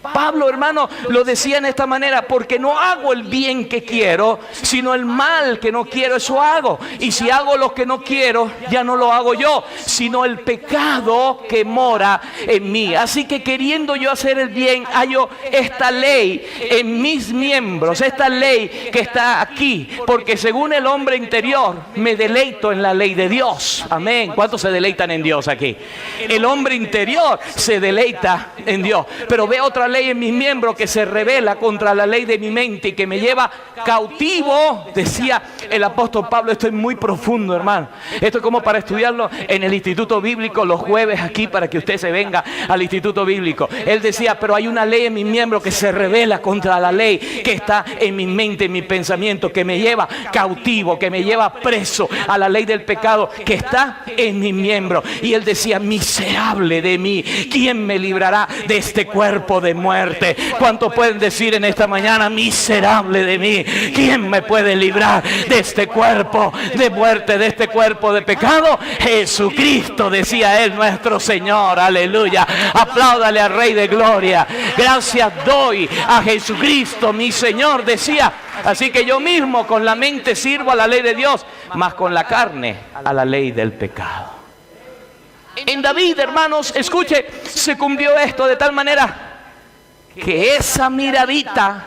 Pablo, hermano, lo decía en esta manera: porque no hago el bien que quiero, sino el mal que no quiero, eso hago. Y si hago lo que no quiero, ya no lo hago yo, sino el pecado que mora en mí. Así que, queriendo yo hacer el bien, hallo esta ley en mis miembros, esta ley que está aquí, porque según el hombre interior me deleito en la ley de Dios. Amén. ¿Cuántos se deleitan en Dios aquí? El hombre interior se deleita en Dios, pero ve otra ley en mis miembros que se rebela contra la ley de mi mente y que me lleva cautivo. Decía el apóstol Pablo. Esto es muy profundo, hermano. Esto es como para estudiarlo en el instituto bíblico los jueves aquí, para que usted se venga al instituto bíblico. Él decía: pero hay una ley en mis miembros que se rebela contra la ley que está en mi mente, en mi pensamiento, que me lleva cautivo, que me lleva preso a la ley del pecado que está en mis miembros. Y él decía: miserable de mí, ¿quién me librará de este cuerpo de muerte? muerte. ¿Cuántos pueden decir en esta mañana, miserable de mí? ¿Quién me puede librar de este cuerpo de muerte, de este cuerpo de pecado? Jesucristo, decía él, nuestro Señor. Aleluya. Apláudale al Rey de Gloria. Gracias doy a Jesucristo, mi Señor, decía. Así que yo mismo con la mente sirvo a la ley de Dios, mas con la carne a la ley del pecado. En David, hermanos, escuche, se cumplió esto de tal manera que esa miradita,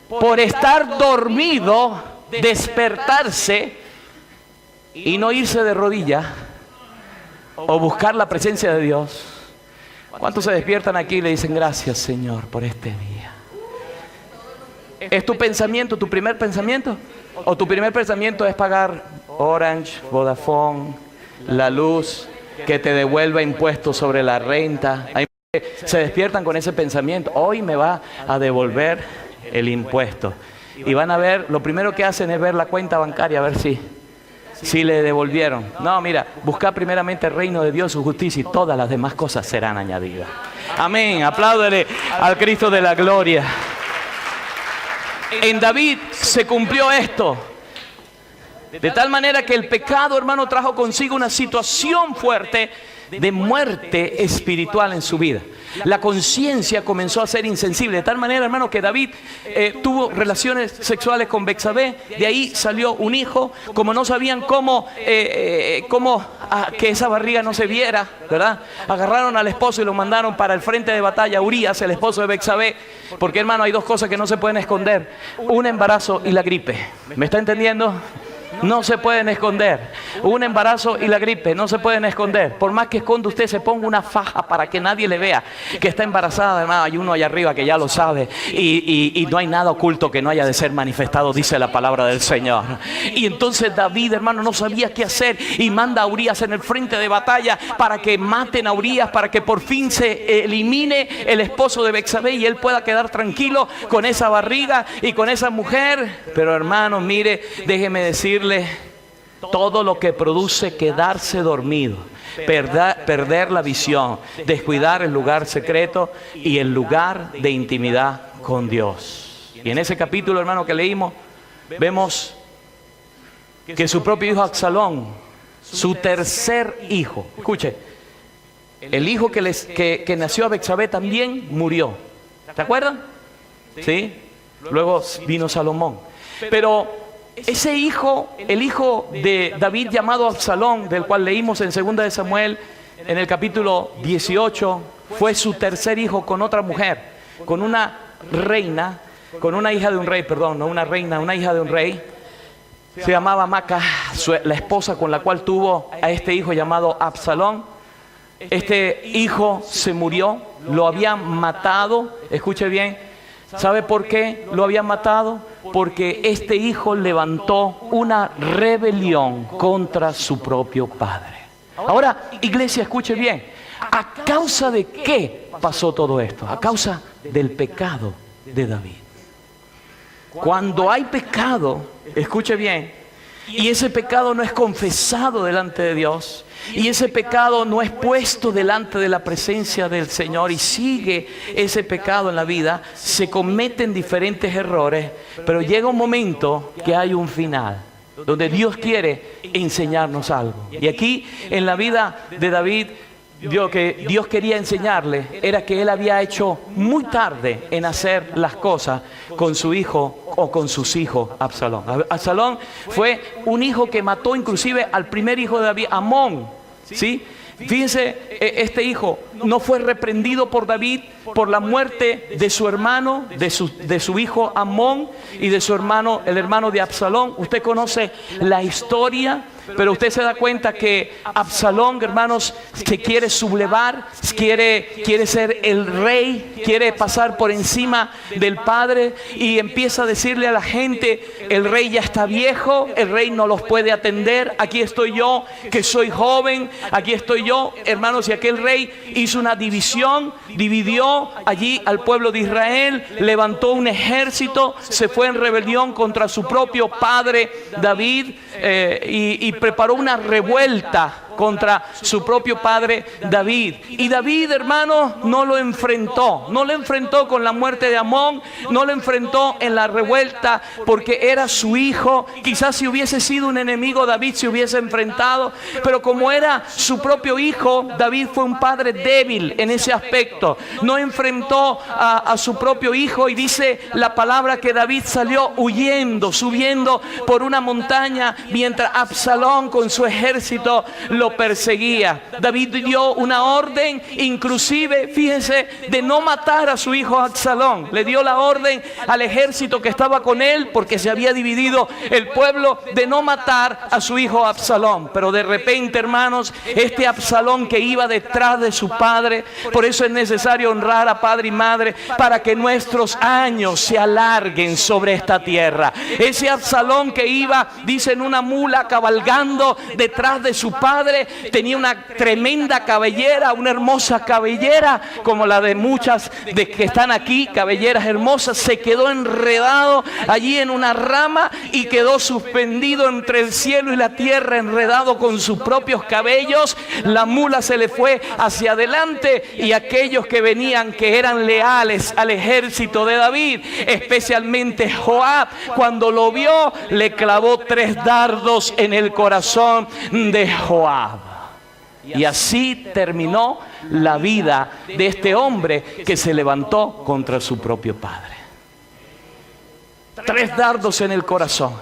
por estar dormido, despertarse y no irse de rodillas o buscar la presencia de Dios. ¿Cuántos se despiertan aquí y le dicen gracias, Señor, por este día? ¿Es tu pensamiento, tu primer pensamiento? ¿O tu primer pensamiento es pagar Orange, Vodafone, la luz, que te devuelva impuestos sobre la renta? Hay se despiertan con ese pensamiento, hoy me va a devolver el impuesto. Y van a ver, lo primero que hacen es ver la cuenta bancaria, a ver si le devolvieron. No, mira, busca primeramente el reino de Dios, su justicia, y todas las demás cosas serán añadidas. Amén, apláudele al Cristo de la gloria. En David se cumplió esto. De tal manera que el pecado, hermano, trajo consigo una situación fuerte de muerte espiritual en su vida. La conciencia comenzó a ser insensible. De tal manera, hermano, que David tuvo relaciones sexuales con Betsabé. De ahí salió un hijo. Como no sabían cómo que esa barriga no se viera, ¿verdad? Agarraron al esposo y lo mandaron para el frente de batalla. Urías, el esposo de Betsabé. Porque, hermano, hay dos cosas que no se pueden esconder: un embarazo y la gripe. ¿Me está entendiendo? No se pueden esconder. Un embarazo y la gripe no se pueden esconder. Por más que esconda usted, se ponga una faja para que nadie le vea que está embarazada. Hermano, hay uno allá arriba que ya lo sabe. Y no hay nada oculto que no haya de ser manifestado, dice la palabra del Señor. Y entonces David, hermano, no sabía qué hacer. Y manda a Urías en el frente de batalla para que maten a Urías, para que por fin se elimine el esposo de Betsabé y él pueda quedar tranquilo con esa barriga y con esa mujer. Pero, hermano, mire, déjeme decirle, todo lo que produce quedarse dormido, perder la visión, descuidar el lugar secreto y el lugar de intimidad con Dios. Y en ese capítulo, hermano, que leímos, vemos que su propio hijo Absalón, su tercer hijo, escuche, el hijo que nació a Betsabé también murió. ¿Se acuerdan? ¿Sí? Luego vino Salomón. Pero ese hijo, el hijo de David llamado Absalón, del cual leímos en 2 de Samuel, en el capítulo 18, fue su tercer hijo con otra mujer, con una reina, con una hija de un rey, perdón, no una reina, una hija de un rey. Se llamaba Maca, la esposa con la cual tuvo a este hijo llamado Absalón. Este hijo se murió, lo habían matado, escuche bien. ¿Sabe por qué lo habían matado? Porque este hijo levantó una rebelión contra su propio padre. Ahora, iglesia, escuche bien. ¿A causa de qué pasó todo esto? A causa del pecado de David. Cuando hay pecado, escuche bien, y ese pecado no es confesado delante de Dios, y ese pecado no es puesto delante de la presencia del Señor, y sigue ese pecado en la vida, se cometen diferentes errores, pero llega un momento que hay un final, donde Dios quiere enseñarnos algo. Y aquí en la vida de David, lo que Dios quería enseñarle era que él había hecho muy tarde en hacer las cosas con su hijo o con sus hijos Absalón. Absalón fue un hijo que mató inclusive al primer hijo de David, Amón, ¿sí? Fíjense, este hijo no fue reprendido por David por la muerte de su hermano, de su hijo Amón y de su hermano, el hermano de Absalón. Usted conoce la historia, pero usted se da cuenta que Absalón, hermanos, se quiere sublevar, quiere ser el rey, quiere pasar por encima del padre y empieza a decirle a la gente: el rey ya está viejo, el rey no los puede atender, aquí estoy yo que soy joven, aquí estoy yo, hermanos. Y aquel rey hizo una división, dividió allí al pueblo de Israel, levantó un ejército, se fue en rebelión contra su propio padre David y preparó una revuelta contra su propio padre David. Y David, hermano, no lo enfrentó con la muerte de Amón, no lo enfrentó en la revuelta porque era su hijo. Quizás si hubiese sido un enemigo, David se hubiese enfrentado, pero como era su propio hijo, David fue un padre débil en ese aspecto. No enfrentó a su propio hijo, y dice la palabra que David salió huyendo, subiendo por una montaña, mientras Absalón con su ejército lo perseguía. David dio una orden, inclusive, fíjense, de no matar a su hijo Absalón. Le dio la orden al ejército que estaba con él, porque se había dividido el pueblo, de no matar a su hijo Absalón. Pero de repente, hermanos, este Absalón que iba detrás de su padre, por eso es necesario honrar a padre y madre, para que nuestros años se alarguen sobre esta tierra. Ese Absalón que iba, dice, en una mula cabalgando detrás de su padre, tenía una tremenda cabellera, una hermosa cabellera, como la de muchas de que están aquí, cabelleras hermosas. Se quedó enredado allí en una rama y quedó suspendido entre el cielo y la tierra, enredado con sus propios cabellos. La mula se le fue hacia adelante, y aquellos que venían, que eran leales al ejército de David, especialmente Joab, cuando lo vio, le clavó 3 dardos en el corazón de Joab. Y así terminó la vida de este hombre que se levantó contra su propio padre. 3 dardos en el corazón.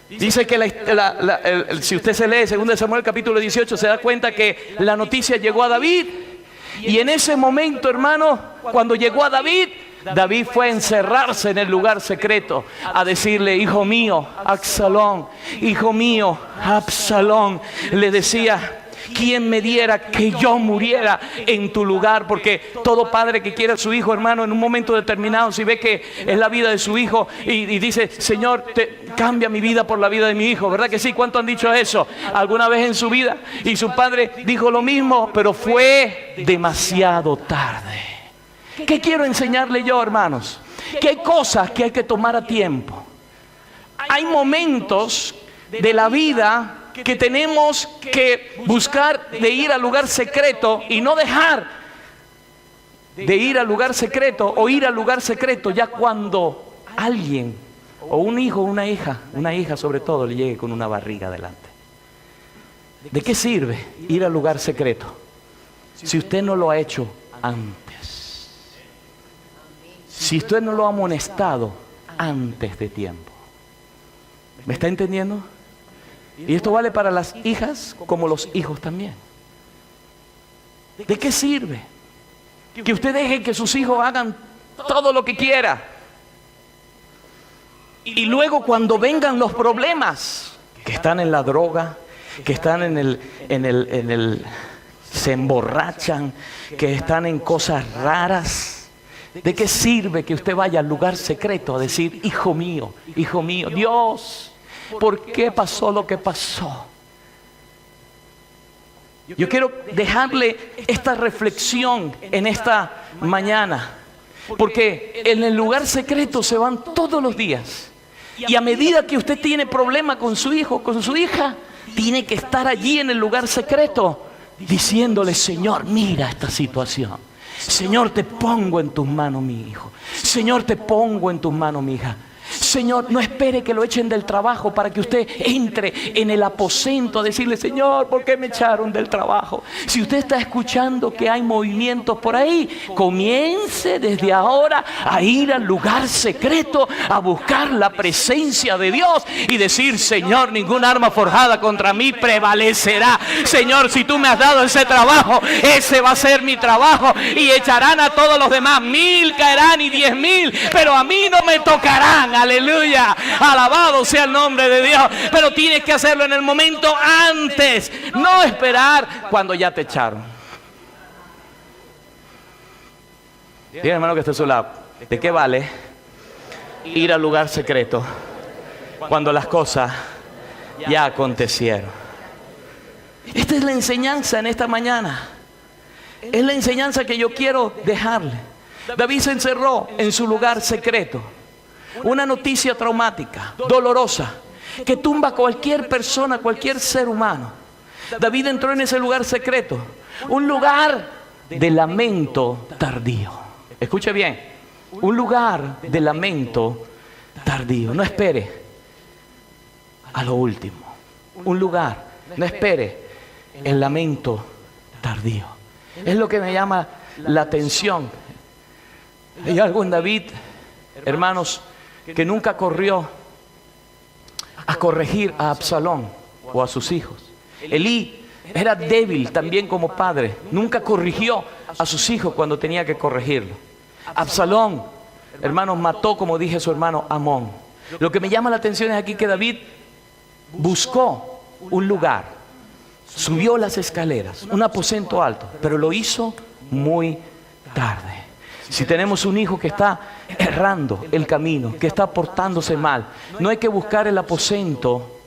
Dice que si usted se lee 2 Samuel capítulo 18, se da cuenta que la noticia llegó a David. Y en ese momento, hermano, cuando llegó a David, David fue a encerrarse en el lugar secreto, a decirle: hijo mío, Absalón, hijo mío, Absalón. Le decía: ¿quién me diera que yo muriera en tu lugar? Porque todo padre que quiera a su hijo, hermano, en un momento determinado, si ve que es la vida de su hijo y dice: Señor, cambia mi vida por la vida de mi hijo, ¿verdad que sí? ¿Cuántos han dicho eso alguna vez en su vida? Y su padre dijo lo mismo, pero fue demasiado tarde. ¿Qué quiero enseñarle yo, hermanos? Que hay cosas que hay que tomar a tiempo. Hay momentos de la vida que tenemos que buscar de ir al lugar secreto, y no dejar de ir al lugar secreto, o ir al lugar secreto ya cuando alguien, o un hijo o una hija sobre todo, le llegue con una barriga delante. ¿De qué sirve ir al lugar secreto si usted no lo ha hecho antes? Si usted no lo ha amonestado antes de tiempo. ¿Me está entendiendo? Y esto vale para las hijas como los hijos también. ¿De qué sirve que usted deje que sus hijos hagan todo lo que quiera, y luego cuando vengan los problemas, que están en la droga, que están se emborrachan, que están en cosas raras? ¿De qué sirve que usted vaya al lugar secreto a decir: hijo mío, Dios, ¿por qué pasó lo que pasó? Yo quiero dejarle esta reflexión en esta mañana, porque en el lugar secreto se van todos los días. Y a medida que usted tiene problema con su hijo, con su hija, tiene que estar allí en el lugar secreto diciéndole: Señor, mira esta situación. Señor, te pongo en tus manos mi hijo. Señor, te pongo en tus manos mi hija. Señor, no espere que lo echen del trabajo para que usted entre en el aposento a decirle: Señor, ¿por qué me echaron del trabajo? Si usted está escuchando que hay movimientos por ahí, comience desde ahora a ir al lugar secreto, a buscar la presencia de Dios y decir: Señor, ningún arma forjada contra mí prevalecerá. Señor, si tú me has dado ese trabajo, ese va a ser mi trabajo, y echarán a todos los demás, 1000 caerán y 10,000, pero a mí no me tocarán. Aleluya, alabado sea el nombre de Dios. Pero tienes que hacerlo en el momento antes, no esperar cuando ya te echaron. Dígame, hermano, que está a su lado: ¿de qué vale ir al lugar secreto cuando las cosas ya acontecieron? Esta es la enseñanza en esta mañana. Es la enseñanza que yo quiero dejarle. David se encerró en su lugar secreto. Una noticia traumática, dolorosa, que tumba a cualquier persona, cualquier ser humano. David entró en ese lugar secreto, un lugar de lamento tardío. Escuche bien, un lugar de lamento tardío. No espere a lo último. Un lugar, no espere el lamento tardío. Es lo que me llama la atención. Hay algo en David, hermanos, que nunca corrió a corregir a Absalón o a sus hijos. Elí era débil también como padre. Nunca corrigió a sus hijos cuando tenía que corregirlo. Absalón, hermanos, mató, como dije, a su hermano Amón. Lo que me llama la atención es aquí que David buscó un lugar, subió las escaleras, un aposento alto, pero lo hizo muy tarde. Si tenemos un hijo que está errando el camino, que está portándose mal, no hay que buscar el aposento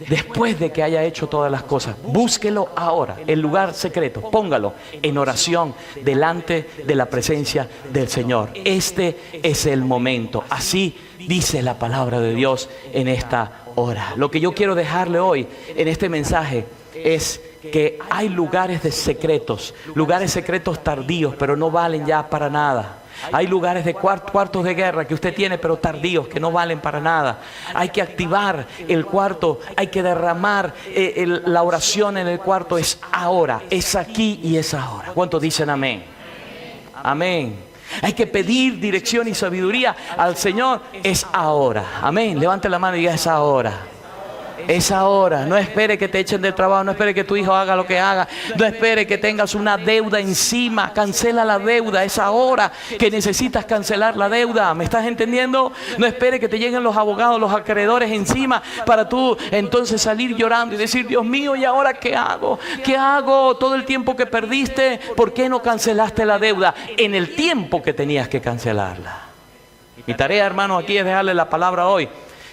después de que haya hecho todas las cosas. Búsquelo ahora, el lugar secreto, póngalo en oración delante de la presencia del Señor. Este es el momento. Así dice la palabra de Dios en esta hora. Lo que yo quiero dejarle hoy en este mensaje es que hay lugares secretos tardíos, pero no valen ya para nada. Hay lugares de cuartos de guerra que usted tiene, pero tardíos, que no valen para nada. Hay que activar el cuarto, hay que derramar la oración en el cuarto. Es ahora, es aquí y es ahora. ¿Cuántos dicen amén? Amén. Hay que pedir dirección y sabiduría al Señor. Es ahora. Amén. Levante la mano y diga: es ahora. Es ahora. No espere que te echen del trabajo. No espere que tu hijo haga lo que haga. No espere que tengas una deuda encima. Cancela la deuda. Es ahora que necesitas cancelar la deuda. ¿Me estás entendiendo? No espere que te lleguen los abogados, los acreedores encima para tú entonces salir llorando y decir: Dios mío, ¿y ahora qué hago? ¿Qué hago? Todo el tiempo que perdiste, ¿por qué no cancelaste la deuda en el tiempo que tenías que cancelarla? Mi tarea, hermano, aquí es dejarle la palabra hoy.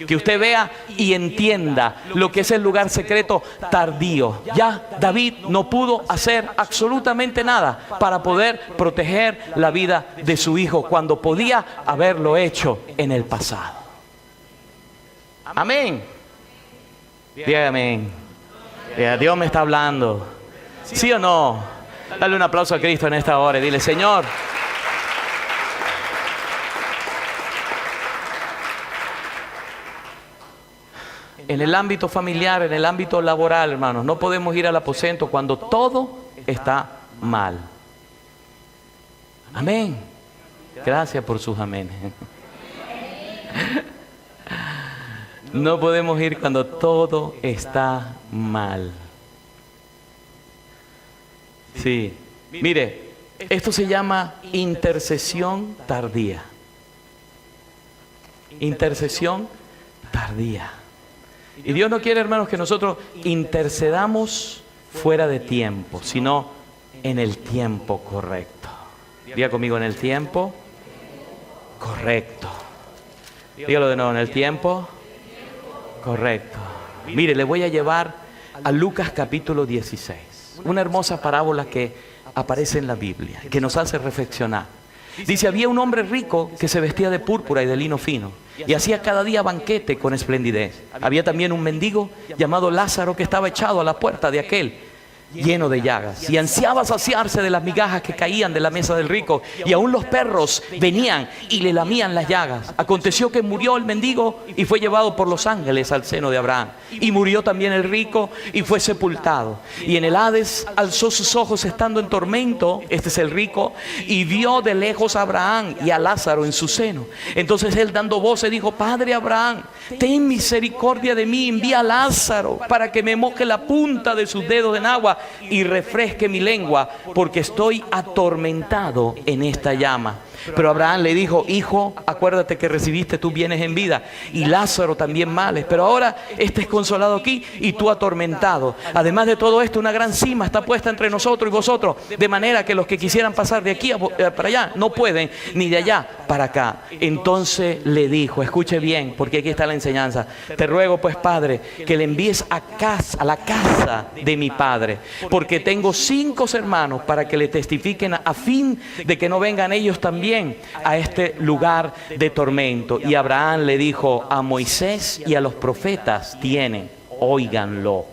Que usted vea y entienda lo que es el lugar secreto tardío. Ya David no pudo hacer absolutamente nada para poder proteger la vida de su hijo cuando podía haberlo hecho en el pasado. Amén. Diga amén. Diga: Dios me está hablando. ¿Sí o no? Dale un aplauso a Cristo en esta hora y dile: Señor, en el ámbito familiar, en el ámbito laboral, hermanos, no podemos ir al aposento cuando todo está mal. Amén. Gracias por sus amenes. No podemos ir cuando todo está mal. Sí. Mire, esto se llama intercesión tardía. Intercesión tardía. Y Dios no quiere, hermanos, que nosotros intercedamos fuera de tiempo, sino en el tiempo correcto. Diga conmigo: en el tiempo correcto. Dígalo de nuevo: en el tiempo correcto. Mire, le voy a llevar a Lucas capítulo 16. Una hermosa parábola que aparece en la Biblia, que nos hace reflexionar. Dice: había un hombre rico que se vestía de púrpura y de lino fino y hacía cada día banquete con esplendidez. Había también un mendigo llamado Lázaro que estaba echado a la puerta de aquel, lleno de llagas, y ansiaba saciarse de las migajas que caían de la mesa del rico, y aún los perros venían y le lamían las llagas. Aconteció que murió el mendigo y fue llevado por los ángeles al seno de Abraham. Y murió también el rico y fue sepultado. Y en el Hades alzó sus ojos estando en tormento, este es el rico, y vio de lejos a Abraham y a Lázaro en su seno. Entonces él, dando voces, dijo: Padre Abraham, ten misericordia de mí, envía a Lázaro para que me moje la punta de sus dedos en agua y refresque mi lengua, porque estoy atormentado en esta llama. Pero Abraham le dijo: hijo, acuérdate que recibiste tus bienes en vida y Lázaro también males, pero ahora este es consolado aquí y tú atormentado. Además de todo esto, una gran cima está puesta entre nosotros y vosotros, de manera que los que quisieran pasar de aquí para allá no pueden, ni de allá para acá. Entonces le dijo, escuche bien, porque aquí está la enseñanza: te ruego pues, Padre, que le envíes a la casa de mi padre, porque tengo 5 hermanos, para que le testifiquen, a fin de que no vengan ellos también a este lugar de tormento. Y Abraham le dijo: a Moisés y a los profetas tienen, óiganlo.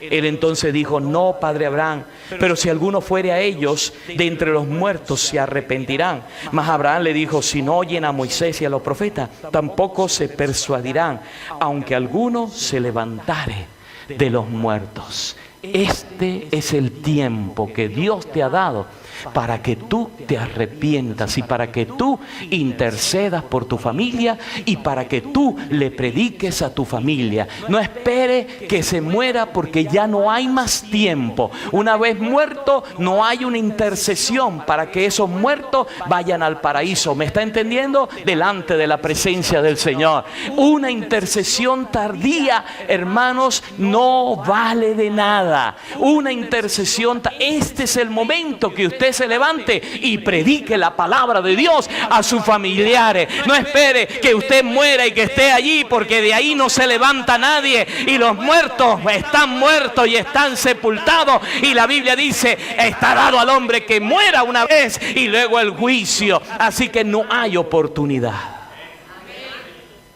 Él entonces dijo: no, padre Abraham, pero si alguno fuere a ellos de entre los muertos, se arrepentirán. Mas Abraham le dijo: si no oyen a Moisés y a los profetas, tampoco se persuadirán, aunque alguno se levantare de los muertos. Este es el tiempo que Dios te ha dado para que tú te arrepientas y para que tú intercedas por tu familia y para que tú le prediques a tu familia. No espere que se muera, porque ya no hay más tiempo. Una vez muerto, no hay una intercesión para que esos muertos vayan al paraíso. ¿Me está entendiendo? Delante de la presencia del Señor. Una intercesión tardía, hermanos, no vale de nada. Una intercesión, este es el momento que usted se levante y predique la palabra de Dios a sus familiares. No espere que usted muera y que esté allí, porque de ahí no se levanta nadie, y los muertos están muertos y están sepultados, y la Biblia dice: está dado al hombre que muera una vez y luego el juicio. Así que no hay oportunidad.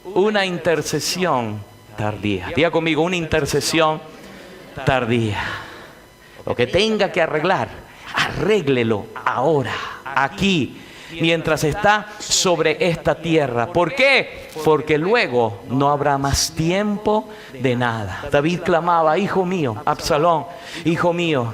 Una intercesión tardía. Diga conmigo: una intercesión tardía. Lo que tenga que arreglar, arréglelo ahora, aquí, mientras está sobre esta tierra. ¿Por qué? Porque luego no habrá más tiempo de nada. David clamaba: hijo mío, Absalón, hijo mío,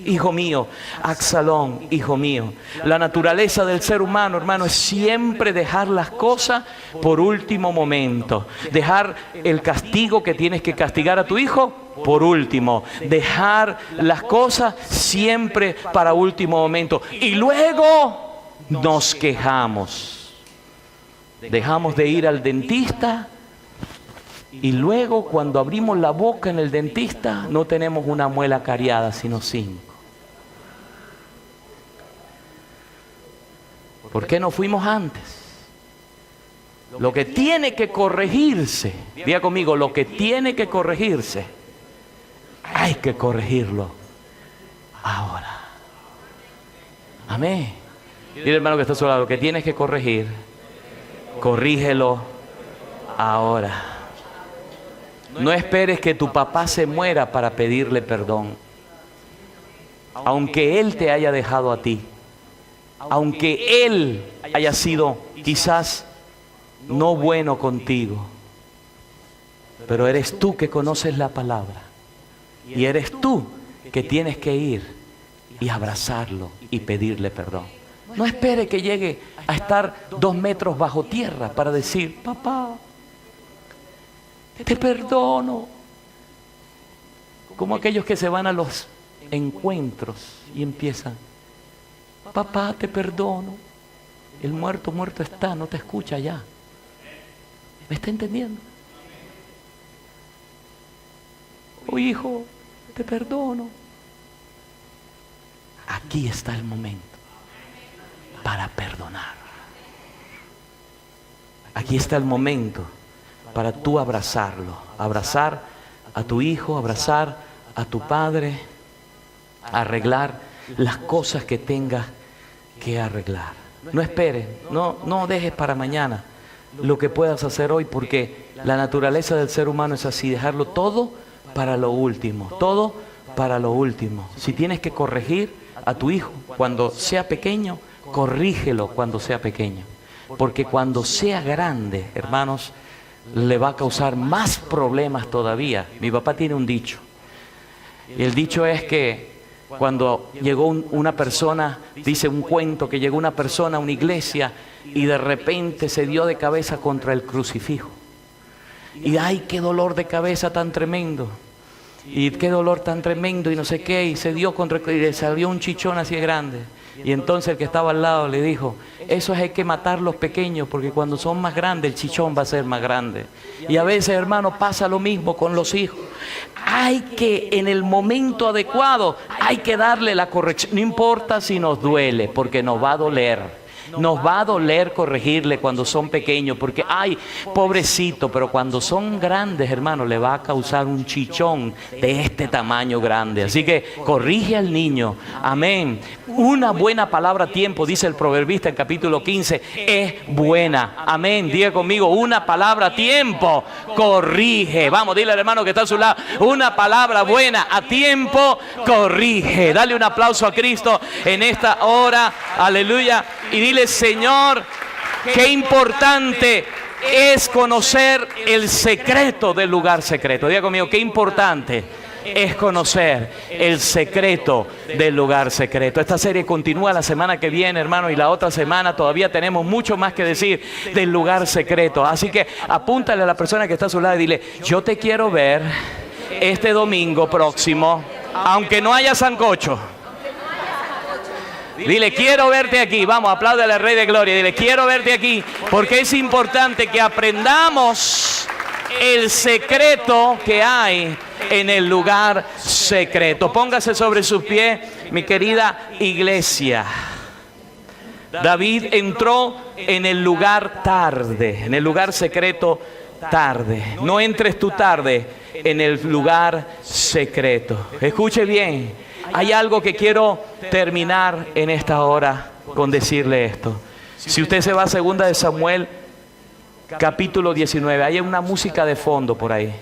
hijo mío, Absalón, hijo mío. La naturaleza del ser humano, hermano, es siempre dejar las cosas por último momento. Dejar el castigo que tienes que castigar a tu hijo por último. Dejar las cosas siempre para último momento. Y luego nos quejamos. Dejamos de ir al dentista. Y luego, cuando abrimos la boca en el dentista, no tenemos una muela cariada, sino 5. ¿Por qué no fuimos antes? Lo que tiene que corregirse, diga conmigo, lo que tiene que corregirse, hay que corregirlo ahora. Amén. Dile, hermano, que está a su lado: lo que tienes que corregir, corrígelo ahora. No esperes que tu papá se muera para pedirle perdón. Aunque él te haya dejado a ti, aunque él haya sido quizás no bueno contigo, pero eres tú que conoces la palabra, y eres tú que tienes que ir y abrazarlo y pedirle perdón. No espere que llegue a estar 2 metros bajo tierra para decir: papá, te perdono. Como aquellos que se van a los encuentros y empiezan: papá, te perdono. El muerto está, no te escucha ya. ¿Me está entendiendo? Oh, hijo, te perdono. Aquí está el momento para perdonar. Aquí está el momento para tú abrazarlo, abrazar a tu hijo, abrazar a tu padre, arreglar las cosas que tengas que arreglar. No esperes, no dejes para mañana lo que puedas hacer hoy, porque la naturaleza del ser humano es así: dejarlo todo para lo último, todo para lo último. Si tienes que corregir a tu hijo cuando sea pequeño, corrígelo cuando sea pequeño, porque cuando sea grande, hermanos, le va a causar más problemas todavía. Mi papá tiene un dicho, y el dicho es que cuando llegó una persona, dice un cuento, que llegó una persona a una iglesia y de repente se dio de cabeza contra el crucifijo. Y ¡ay, qué dolor de cabeza tan tremendo! Y qué dolor tan tremendo, y no sé qué, y se dio contra, y le salió un chichón así de grande. Y entonces el que estaba al lado le dijo: eso hay que matar los pequeños, porque cuando son más grandes el chichón va a ser más grande. Y a veces, hermano, pasa lo mismo con los hijos. Hay que, en el momento adecuado, hay que darle la corrección. No importa si nos duele, porque nos va a doler. Nos va a doler corregirle cuando son pequeños, porque, ay, pobrecito, pero cuando son grandes, hermano, le va a causar un chichón de este tamaño grande. Así que corrige al niño. Amén. Una buena palabra a tiempo, dice el proverbista en capítulo 15, es buena. Amén. Diga conmigo, una palabra a tiempo corrige. Vamos, dile al hermano que está a su lado, una palabra buena a tiempo corrige. Dale un aplauso a Cristo en esta hora. Aleluya. Y dile, Señor, qué importante es conocer el secreto del lugar secreto. Diga conmigo, qué importante es conocer el secreto del lugar secreto. Esta serie continúa la semana que viene, hermano, y la otra semana todavía tenemos mucho más que decir del lugar secreto. Así que apúntale a la persona que está a su lado y dile, yo te quiero ver este domingo próximo, aunque no haya sancocho. Dile, quiero verte aquí. Vamos, apláudale al Rey de Gloria. Dile, quiero verte aquí, porque es importante que aprendamos el secreto que hay en el lugar secreto. Póngase sobre sus pies, mi querida iglesia. David entró en el lugar tarde, en el lugar secreto tarde. No entres tú tarde en el lugar secreto. Escuche bien, hay algo que quiero terminar en esta hora con decirle esto. Si usted se va a 2 de Samuel, capítulo 19, hay una música de fondo por ahí.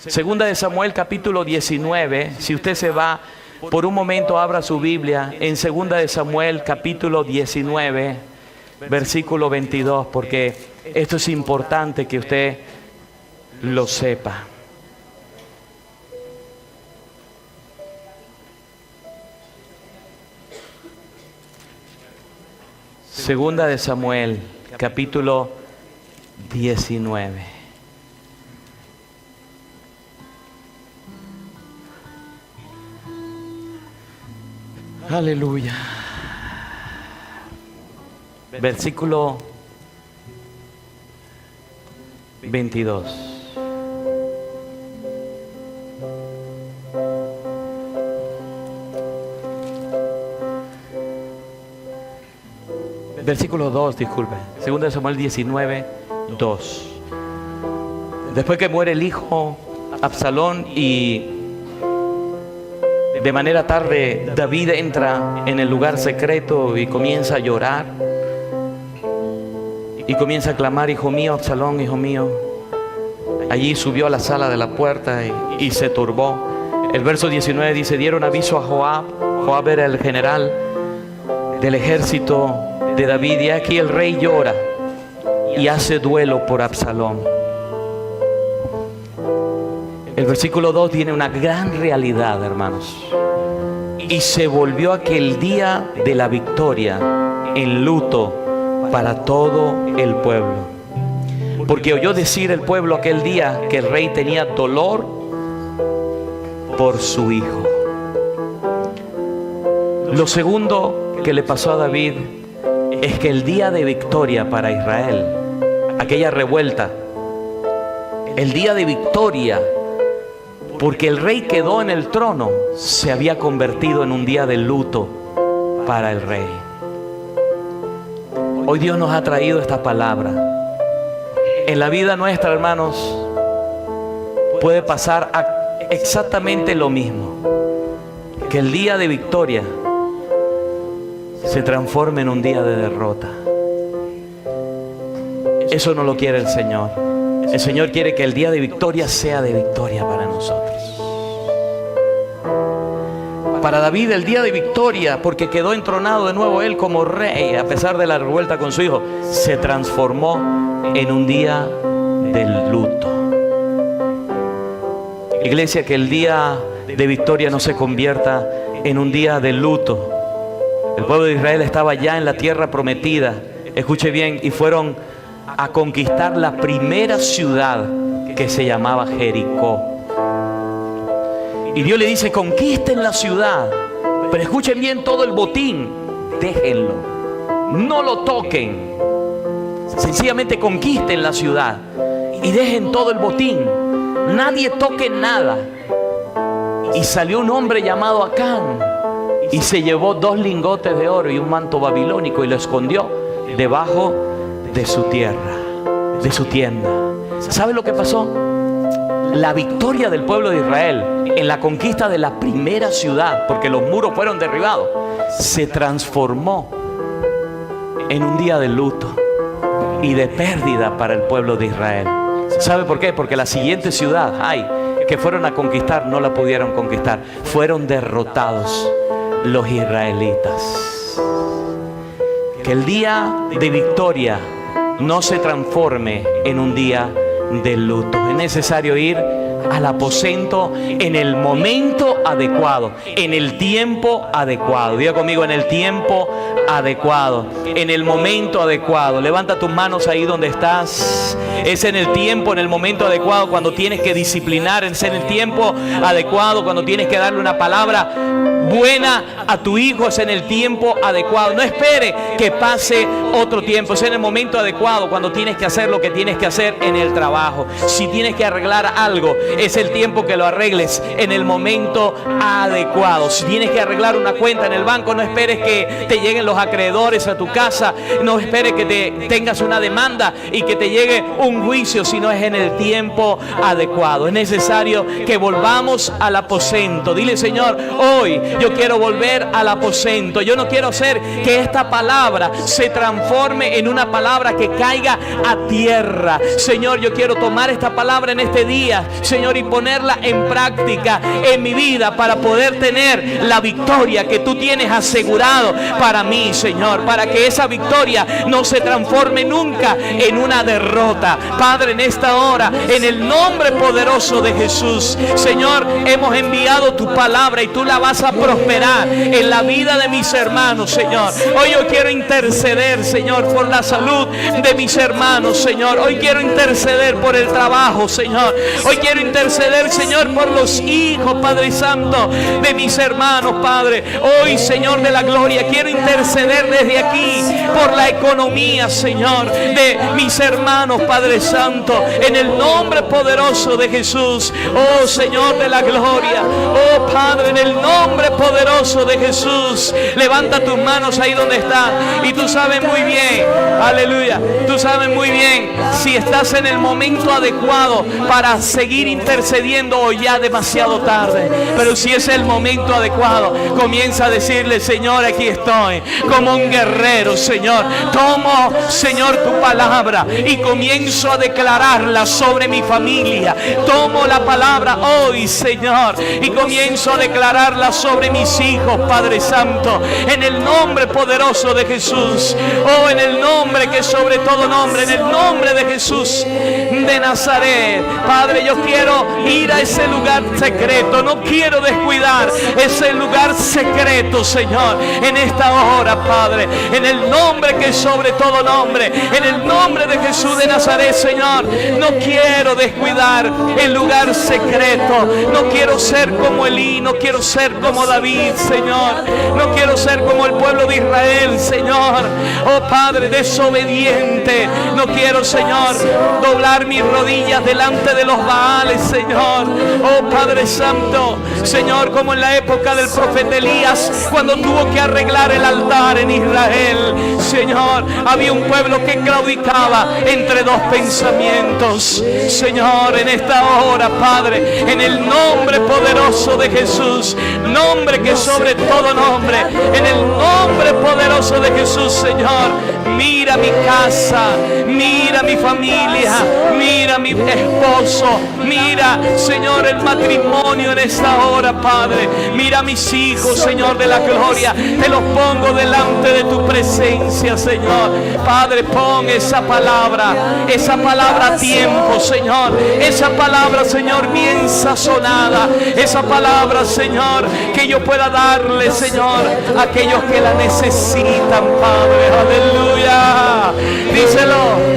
2 de Samuel, capítulo 19, si usted se va, por un momento abra su Biblia en 2 de Samuel, capítulo 19, versículo 22, porque esto es importante que usted lo sepa. Segunda de Samuel, capítulo 19. Aleluya. Versículo 22. Versículo 2, disculpe. 2 de Samuel 19, 2. Después que muere el hijo Absalón y de manera tarde David entra en el lugar secreto y comienza a llorar. Y comienza a clamar, hijo mío, Absalón, hijo mío. Allí subió a la sala de la puerta y se turbó. El verso 19 dice, dieron aviso a Joab. Joab era el general del ejército de David, y aquí el rey llora y hace duelo por Absalón. El versículo 2 tiene una gran realidad, hermanos. Y se volvió aquel día de la victoria en luto para todo el pueblo, porque oyó decir el pueblo aquel día que el rey tenía dolor por su hijo. Lo segundo que le pasó a David es que el día de victoria para Israel, aquella revuelta, el día de victoria, porque el rey quedó en el trono, se había convertido en un día de luto para el rey. Hoy Dios nos ha traído esta palabra. En la vida nuestra, hermanos, puede pasar exactamente lo mismo, que el día de victoria se transforme en un día de derrota. Eso no lo quiere el Señor. El Señor quiere que el día de victoria sea de victoria para nosotros. Para David el día de victoria, porque quedó entronado de nuevo él como rey, a pesar de la revuelta con su hijo, se transformó en un día del luto. Iglesia, que el día de victoria no se convierta en un día de luto. El pueblo de Israel estaba ya en la tierra prometida, escuche bien, y fueron a conquistar la primera ciudad, que se llamaba Jericó. Y Dios le dice, conquisten la ciudad, pero escuchen bien todo el botín, déjenlo, no lo toquen, sencillamente conquisten la ciudad y dejen todo el botín, nadie toque nada. Y salió un hombre llamado Acán y se llevó 2 lingotes de oro y un manto babilónico y lo escondió debajo de su tierra, de su tienda. ¿Sabe lo que pasó? La victoria del pueblo de Israel en la conquista de la primera ciudad, porque los muros fueron derribados, se transformó en un día de luto y de pérdida para el pueblo de Israel. ¿Sabe por qué? Porque la siguiente ciudad, que fueron a conquistar, no la pudieron conquistar. Fueron derrotados los israelitas. Que el día de victoria no se transforme en un día de luto. Es necesario ir al aposento en el momento adecuado, en el tiempo adecuado. Diga conmigo, en el tiempo adecuado, en el momento adecuado. Levanta tus manos ahí donde estás. Es en el tiempo, en el momento adecuado, cuando tienes que disciplinar. Es en el tiempo adecuado, cuando tienes que darle una palabra buena a tu hijo. Es en el tiempo adecuado. No espere que pase otro tiempo. Es en el momento adecuado, cuando tienes que hacer lo que tienes que hacer en el trabajo. Si tienes que arreglar algo, es el tiempo que lo arregles en el momento adecuado. Si tienes que arreglar una cuenta en el banco, no esperes que te lleguen los acreedores a tu casa. No esperes que te tengas una demanda y que te llegue un juicio, sino es en el tiempo adecuado. Es necesario que volvamos al aposento. Dile: Señor, hoy yo quiero volver al aposento. Yo no quiero hacer que esta palabra se transforme en una palabra que caiga a tierra. Señor, yo quiero tomar esta palabra en este día, Señor, y ponerla en práctica en mi vida para poder tener la victoria que tú tienes asegurado para mí, Señor, para que esa victoria no se transforme nunca en una derrota. Padre, en esta hora, en el nombre poderoso de Jesús, Señor, hemos enviado tu palabra y tú la vas a prosperar en la vida de mis hermanos, Señor. Hoy yo quiero interceder, Señor, por la salud de mis hermanos, Señor. Hoy quiero interceder por el trabajo, Señor. Hoy quiero interceder, Señor, por los hijos, Padre Santo, de mis hermanos, Padre. Hoy, Señor de la gloria, quiero interceder desde aquí por la economía, Señor, de mis hermanos, Padre Santo, en el nombre poderoso de Jesús. Oh, Señor de la gloria, oh, Padre, en el nombre poderoso de Jesús. Levanta tus manos ahí donde estás, y tú sabes muy bien, aleluya, tú sabes muy bien si estás en el momento adecuado para seguir intercediendo o ya demasiado tarde. Pero si es el momento adecuado, comienza a decirle: Señor, aquí estoy como un guerrero, Señor. Tomo, Señor, tu palabra y comienzo a declararla sobre mi familia. Tomo la palabra hoy, Señor, y comienzo a declararla sobre mis hijos, Padre Santo, en el nombre poderoso de Jesús. Oh, en el nombre que sobre todo nombre, en el nombre de Jesús de Nazaret. Padre, yo quiero ir a ese lugar secreto. No quiero descuidar ese lugar secreto, Señor, en esta hora, Padre, en el nombre que sobre todo nombre, en el nombre de Jesús de Nazaret, Señor. No quiero descuidar el lugar secreto. No quiero ser como Elí, no quiero ser como David, Señor. No quiero ser como el pueblo de Israel, Señor. Oh, Padre, desobediente. No quiero, Señor, doblar mis rodillas delante de los Baales, Señor. Oh, Padre Santo, Señor, como en la época del profeta Elías, cuando tuvo que arreglar el altar en Israel, Señor, había un pueblo que claudicaba entre dos pensamientos. Señor, en esta hora, Padre, en el nombre poderoso de Jesús, nombre que sobre todo nombre, en el nombre poderoso de Jesús, Señor, mira mi casa, mira mi familia, mira mi esposo, mira, Señor, el matrimonio en esta hora, Padre. Mira mis hijos, Señor de la gloria, te los pongo delante de tu presencia, Señor. Padre, pon esa palabra a tiempo, Señor. Esa palabra, Señor, bien sazonada. Esa palabra, Señor, que yo pueda darle, Señor, a aquellos que la necesitan, Padre. Aleluya. Díselo.